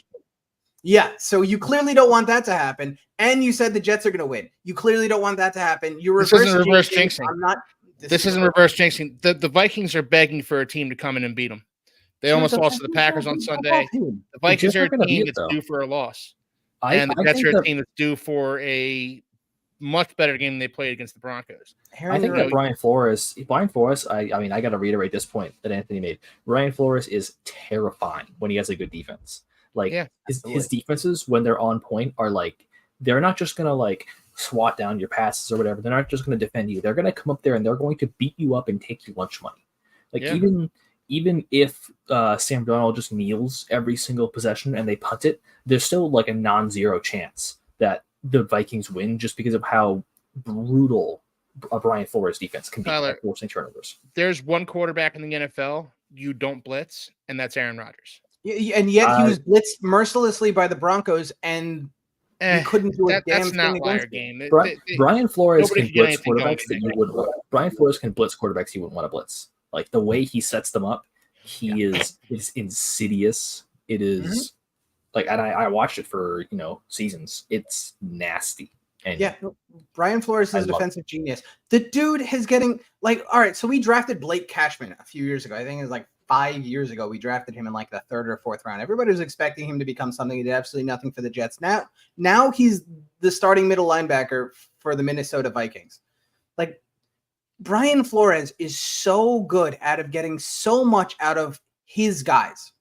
Speaker 1: Yeah, so you clearly don't want that to happen. And you said the Jets are going to win. You clearly don't want that to happen. You
Speaker 4: This isn't reverse
Speaker 1: jinxing.
Speaker 4: jinxing.
Speaker 1: I'm not.
Speaker 4: This isn't reverse jinxing. The Vikings are begging for a team to come in and beat them. They almost lost to the Packers on Sunday. The Vikings are a team that's due for a loss. And the Jets are a team that's due for a much better game than they played against the Broncos.
Speaker 3: I think that Brian Flores, I mean, I got to reiterate this point that Anthony made. Brian Flores is terrifying when he has a good defense. Like, his defenses, when they're on point, are like, they're not just going to like swat down your passes or whatever. They're not just going to defend you. They're going to come up there and they're going to beat you up and take your lunch money. Like, even if Sam Darnold just kneels every single possession and they punt it, there's still like a non-zero chance that the Vikings win just because of how brutal a Brian Flores defense can be at forcing turnovers.
Speaker 4: There's one quarterback in the NFL you don't blitz, and that's Aaron Rodgers.
Speaker 1: And yet he was blitzed mercilessly by the Broncos, and he couldn't do a damn thing against
Speaker 4: game.
Speaker 3: Brian Flores can blitz quarterbacks that you wouldn't. Brian Flores can blitz quarterbacks you wouldn't want to blitz. Like, the way he sets them up, is insidious. It is like, and I watched it for seasons. It's nasty. And
Speaker 1: Yeah, Brian Flores is a defensive genius. The dude is getting all right. So we drafted Blake Cashman a few years ago. I think it was like 5 years ago. We drafted him in like the 3rd or 4th round. Everybody was expecting him to become something. He did absolutely nothing for the Jets. Now he's the starting middle linebacker for the Minnesota Vikings. Like Brian Flores is so good at getting so much out of his guys.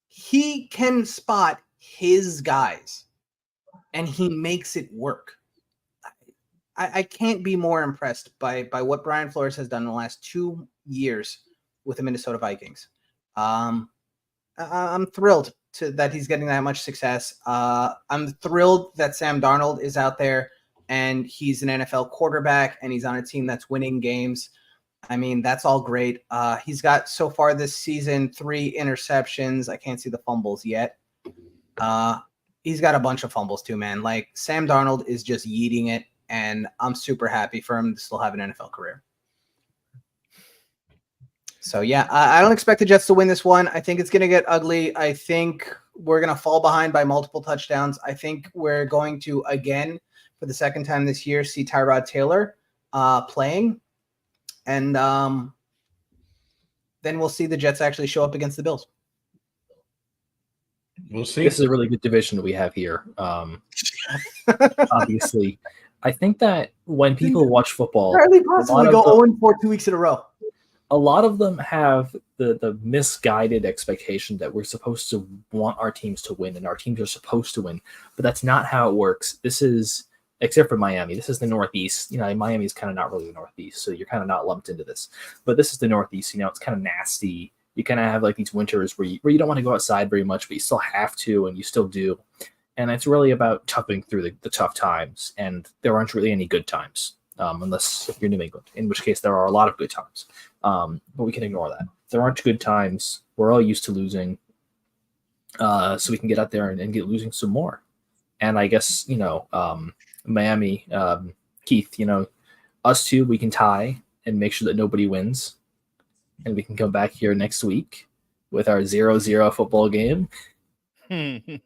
Speaker 1: He can spot his guys. And he makes it work. I can't be more impressed by what Brian Flores has done in the last 2 years with the Minnesota Vikings. I'm thrilled that he's getting that much success. I'm thrilled that Sam Darnold is out there and he's an NFL quarterback and he's on a team that's winning games. I mean, that's all great. He's got so far this season 3 interceptions. I can't see the fumbles yet. He's got a bunch of fumbles too, man. Like Sam Darnold is just yeeting it, and I'm super happy for him to still have an NFL career. So yeah, I don't expect the Jets to win this one. I think it's going to get ugly. I think we're going to fall behind by multiple touchdowns. I think we're going to, again, for the second time this year, see Tyrod Taylor playing. And then we'll see the Jets actually show up against the Bills.
Speaker 2: We'll see.
Speaker 3: This is a really good division we have here. Obviously, I think that when people watch football,
Speaker 1: Hardly possibly go 0-4 2 weeks in a row.
Speaker 3: A lot of them have the misguided expectation that we're supposed to want our teams to win and our teams are supposed to win, but that's not how it works. This is, except for Miami, this is the Northeast. You know, Miami is kind of not really the Northeast, so you're kind of not lumped into this. But this is the Northeast. You know, it's kind of nasty. You kind of have like these winters where you don't want to go outside very much, but you still have to, and you still do. And it's really about toughing through the tough times, and there aren't really any good times, unless if you're New England, in which case there are a lot of good times. But we can ignore that. There aren't good times. We're all used to losing, so we can get out there and get losing some more. And I guess, you know, Miami, Keith, you know, us two, we can tie and make sure that nobody wins. And we can come back here next week with our 0-0 football game. And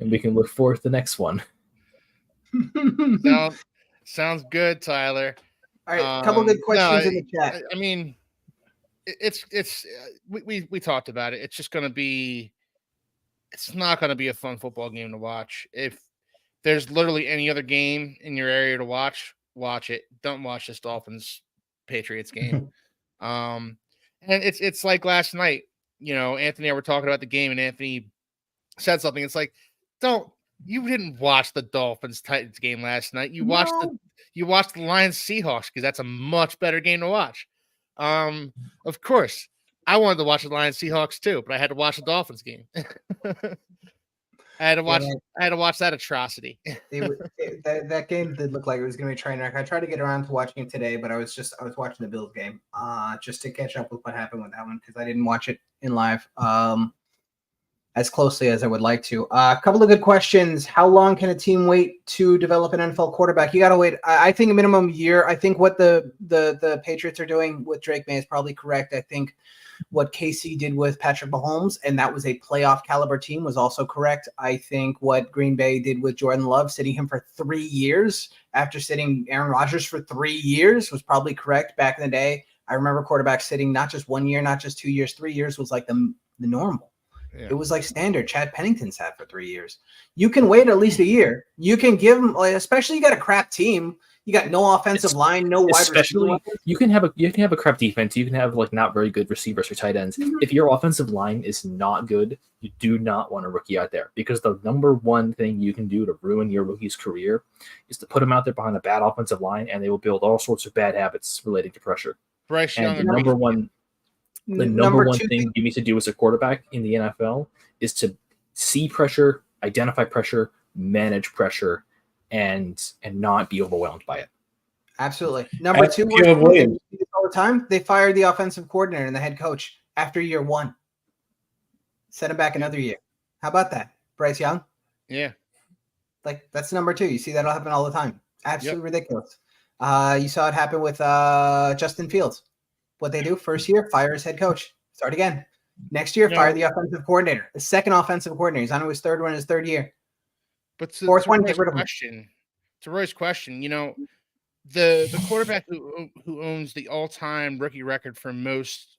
Speaker 3: we can look forward to the next one.
Speaker 4: Sounds good, Tyler.
Speaker 1: All right, a couple good questions in the chat.
Speaker 4: I mean, we talked about it. It's just going to be, it's not going to be a fun football game to watch. If there's literally any other game in your area to watch it. Don't watch this Dolphins Patriots game. And it's like last night, you know, Anthony and I were talking about the game, and Anthony said something. It's like, you didn't watch the Dolphins Titans game last night. You watched the Lions Seahawks, because that's a much better game to watch. Of course, I wanted to watch the Lions Seahawks too, but I had to watch the Dolphins game. I had to watch that atrocity.
Speaker 1: That game did look like it was going to be a train wreck. I tried to get around to watching it today, but I was watching the Bills game just to catch up with what happened with that one, because I didn't watch it in live as closely as I would like to. A couple of good questions. How long can a team wait to develop an NFL quarterback? You got to wait. I think a minimum year. I think what the Patriots are doing with Drake May is probably correct. I think what KC did with Patrick Mahomes, and that was a playoff caliber team, was also correct. I think what Green Bay did with Jordan Love, sitting him for 3 years after sitting Aaron Rodgers for 3 years, was probably correct back in the day. I remember quarterbacks sitting not just 1 year, not just 2 years, 3 years was like the normal. Yeah. It was like standard. Chad Pennington sat for 3 years. You can wait at least a year. You can give them, especially you got a crap team. You got no offensive line, no wide receiver.
Speaker 3: You can have a crap defense. You can have like not very good receivers or tight ends. Mm-hmm. If your offensive line is not good, you do not want a rookie out there, because the number one thing you can do to ruin your rookie's career is to put him out there behind a bad offensive line, and they will build all sorts of bad habits relating to pressure.
Speaker 4: Bryce Young,
Speaker 3: the number one thing you need to do as a quarterback in the NFL is to see pressure, identify pressure, manage pressure, and not be overwhelmed by it.
Speaker 1: Absolutely. Number two, all the time, they fired the offensive coordinator and the head coach after year one. Set him back another year. How about that? Bryce Young?
Speaker 4: Yeah.
Speaker 1: Like, that's number two. You see that happen all the time. Absolutely ridiculous. You saw it happen with Justin Fields. What they do, first year, fire his head coach. Start again. Next year, fire the offensive coordinator. The second offensive coordinator. He's on his third one, his third year.
Speaker 4: But
Speaker 1: Fourth one, get rid of him.
Speaker 4: To Roy's question, the quarterback who owns the all-time rookie record for most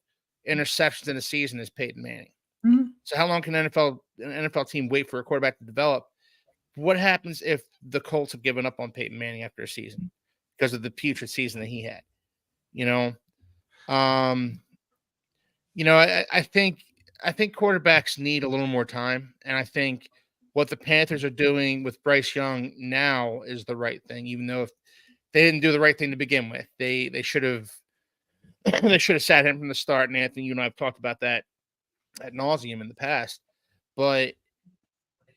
Speaker 4: interceptions in a season is Peyton Manning.
Speaker 1: Mhm.
Speaker 4: So how long can an NFL team wait for a quarterback to develop? What happens if the Colts have given up on Peyton Manning after a season because of the putrid season that he had? I think quarterbacks need a little more time, and I think what the Panthers are doing with Bryce Young now is the right thing, even though if they didn't do the right thing to begin with. They should have they should have sat him from the start. And Anthony, you and I have talked about that ad nauseum in the past, but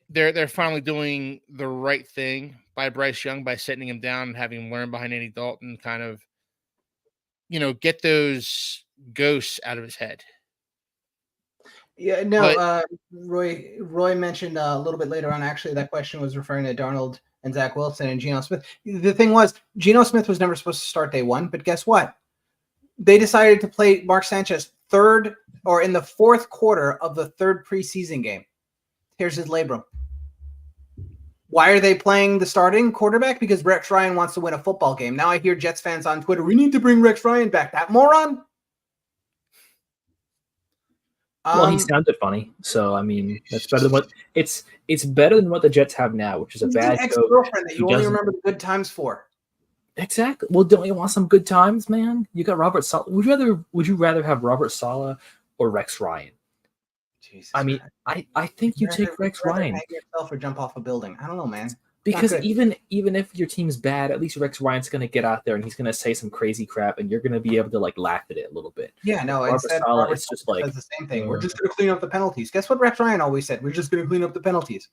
Speaker 4: they're finally doing the right thing by Bryce Young by sitting him down and having him learn behind Andy Dalton, kind of, get those ghosts out of his head.
Speaker 1: Yeah, no. Roy mentioned a little bit later on. Actually, that question was referring to Darnold and Zach Wilson and Geno Smith. The thing was, Geno Smith was never supposed to start day one, but guess what? They decided to play Mark Sanchez in the fourth quarter of the third preseason game. Here's his labrum. Why are they playing the starting quarterback? Because Rex Ryan wants to win a football game. Now I hear Jets fans on Twitter, we need to bring Rex Ryan back. That moron?
Speaker 3: Well, he sounded funny, so I mean that's better than what it's better than what the Jets have now, which is a bad
Speaker 1: ex-girlfriend that you only remember the good times for.
Speaker 3: Exactly. Well, don't you want some good times, man? You got Robert Saleh. Would you rather have Robert Saleh or Rex Ryan?
Speaker 1: Jesus,
Speaker 3: I mean, I think you take Rex Ryan.
Speaker 1: Hang yourself or jump off a building. I don't know, man.
Speaker 3: Because even if your team's bad, at least Rex Ryan's going to get out there and he's going to say some crazy crap, and you're going to be able to laugh at it a little bit.
Speaker 1: Yeah, no,
Speaker 3: it's just like
Speaker 1: the same thing. We're just going to clean up the penalties. Guess what Rex Ryan always said? We're just going to clean up the penalties.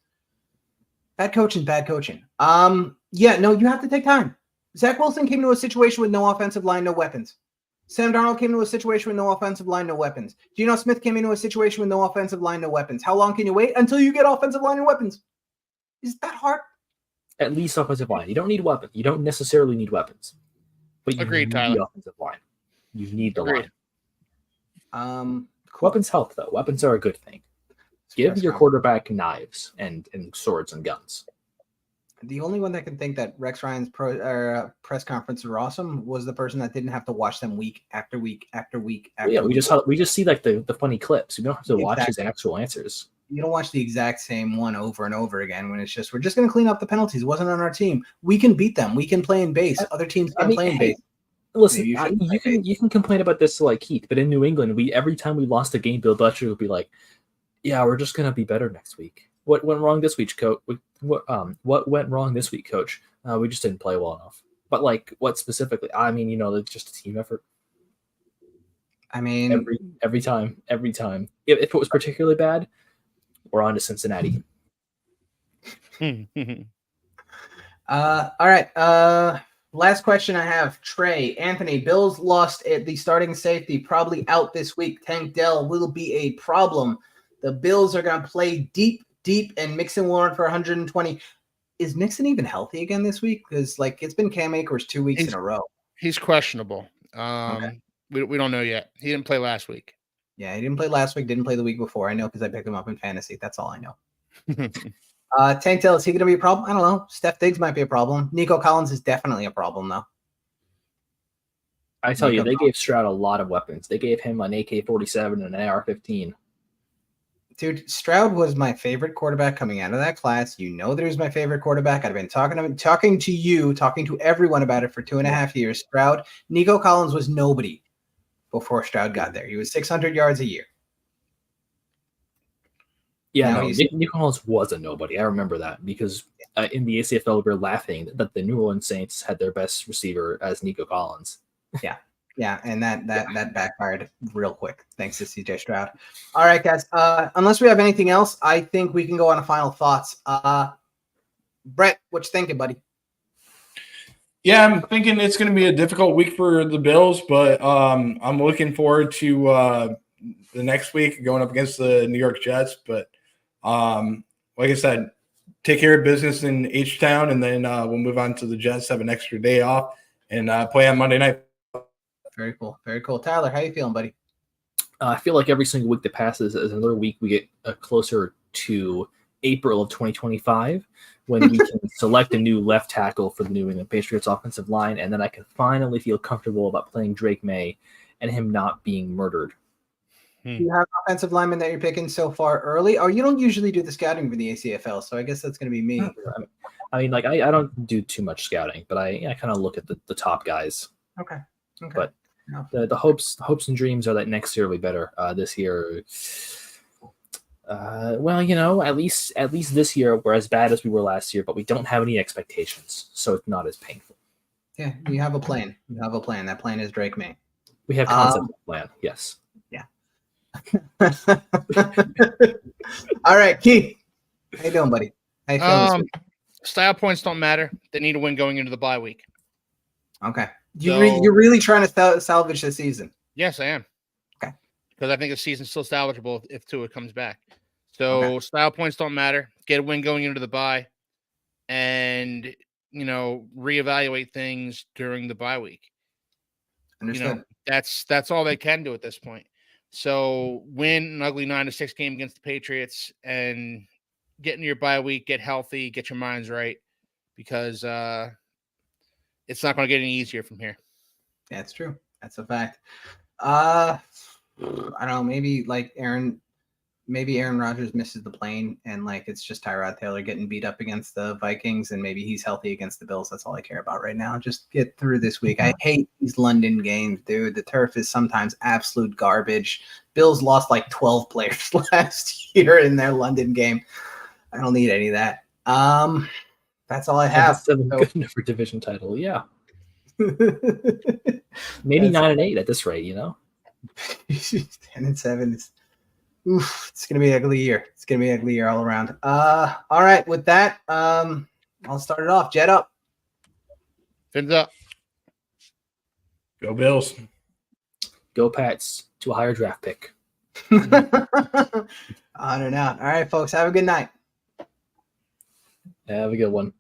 Speaker 1: Bad coaching. Yeah, no, you have to take time. Zach Wilson came to a situation with no offensive line, no weapons. Sam Darnold came to a situation with no offensive line, no weapons. Geno Smith came into a situation with no offensive line, no weapons. How long can you wait until you get offensive line and weapons? Is that hard?
Speaker 3: At least offensive line. You don't need weapons. You don't necessarily need weapons. But you
Speaker 4: Agreed,
Speaker 3: need
Speaker 4: Tyler.
Speaker 3: the offensive line. You need the
Speaker 4: Agreed.
Speaker 3: line. Cool. Weapons help, though. Weapons are a good thing. Give your quarterback knives and swords and guns.
Speaker 1: The only one that can think that Rex Ryan's press conferences were awesome was the person that didn't have to watch them week after week after week after week.
Speaker 3: We just see like the funny clips. We don't have to watch his actual answers.
Speaker 1: You don't watch the exact same one over and over again when it's just, we're just going to clean up the penalties. It wasn't on our team. We can beat them. We can play in base. Other teams can't play in base.
Speaker 3: Listen, you can complain about this to like Heath, but in New England, every time we lost a game, Bill Belichick would be like, "Yeah, we're just gonna be better next week." What went wrong this week, Coach? What went wrong this week, Coach? We just didn't play well enough. But like, what specifically? I mean, it's just a team effort.
Speaker 1: I mean,
Speaker 3: every time. If it was particularly bad, we're on to Cincinnati.
Speaker 1: All right. Last question I have. Trey, Anthony, Bills lost at the starting safety, probably out this week. Tank Dell will be a problem. The Bills are going to play deep, and Mixon will run for 120. Is Mixon even healthy again this week? Because it's been Cam Akers 2 weeks in a row.
Speaker 4: He's questionable.
Speaker 1: Okay.
Speaker 4: We don't know yet. He didn't play last week.
Speaker 1: Yeah, he didn't play last week, didn't play the week before. I know because I picked him up in fantasy. That's all I know. Tank Dell, is he going to be a problem? I don't know. Steph Diggs might be a problem. Nico Collins is definitely a problem, though.
Speaker 3: I tell you, they gave Stroud a lot of weapons. They gave him an AK-47 and an AR-15.
Speaker 1: Dude, Stroud was my favorite quarterback coming out of that class. You know that he was my favorite quarterback. I've been talking to everyone about it for 2.5 years. Stroud, Nico Collins was nobody before Stroud got there. He was 600 yards a year.
Speaker 3: Yeah, Nico Collins was a nobody. I remember that because in the ACFL we were laughing that the New Orleans Saints had their best receiver as Nico Collins.
Speaker 1: Yeah, and that backfired real quick thanks to CJ Stroud. All right, guys. Unless we have anything else, I think we can go on to final thoughts. Brett, what you thinking, buddy?
Speaker 2: Yeah, I'm thinking it's going to be a difficult week for the Bills, but I'm looking forward to the next week going up against the New York Jets. But like I said, take care of business in H-Town, and then we'll move on to the Jets, have an extra day off, and play on Monday night.
Speaker 1: Very cool. Very cool. Tyler, how you feeling, buddy?
Speaker 3: I feel like every single week that passes is another week we get closer to April of 2025 when we can select a new left tackle for the New England Patriots offensive line, and then I can finally feel comfortable about playing Drake May and him not being murdered.
Speaker 1: Do you have offensive linemen that you're picking so far early? Or you don't usually do the scouting for the ACFL, so I guess that's going to be me.
Speaker 3: I mean, like I don't do too much scouting, but I kind of look at the top guys.
Speaker 1: Okay.
Speaker 3: But the hopes and dreams are that next year will be better. This year, well, you know, at least this year we're as bad as we were last year, but we don't have any expectations, so it's not as painful.
Speaker 1: Yeah, you have a plan. You have a plan. That plan is Drake May.
Speaker 3: We have concept of plan. Yes.
Speaker 1: Yeah. All right, Keith. How you doing, buddy? How you feeling this week?
Speaker 4: Style points don't matter. They need a win going into the bye week.
Speaker 1: Okay. You're really trying to salvage the season.
Speaker 4: Yes, I am.
Speaker 1: Okay.
Speaker 4: Because I think the season's still salvageable if Tua comes back. So style points don't matter. Get a win going into the bye, and reevaluate things during the bye week.
Speaker 1: Understood.
Speaker 4: That's all they can do at this point. So win an ugly 9-6 game against the Patriots and get into your bye week, get healthy, get your minds right, because it's not going to get any easier from here.
Speaker 1: That's true. That's a fact. I don't know. Maybe Aaron Rodgers misses the plane, and it's just Tyrod Taylor getting beat up against the Vikings, and maybe he's healthy against the Bills. That's all I care about right now. Just get through this week. I hate these London games, dude. The turf is sometimes absolute garbage. Bills lost 12 players last year in their London game. I don't need any of that. That's all I have.
Speaker 3: Good enough for division title, yeah. Maybe 9-8 at this rate,
Speaker 1: 10-7 is. Oof, it's gonna be an ugly year. It's gonna be an ugly year all around. All right, with that, I'll start it off. Jet up.
Speaker 4: Fins up.
Speaker 2: Go Bills.
Speaker 3: Go Pats to a higher draft pick.
Speaker 1: On and out. All right, folks. Have a good night.
Speaker 3: Have a good one.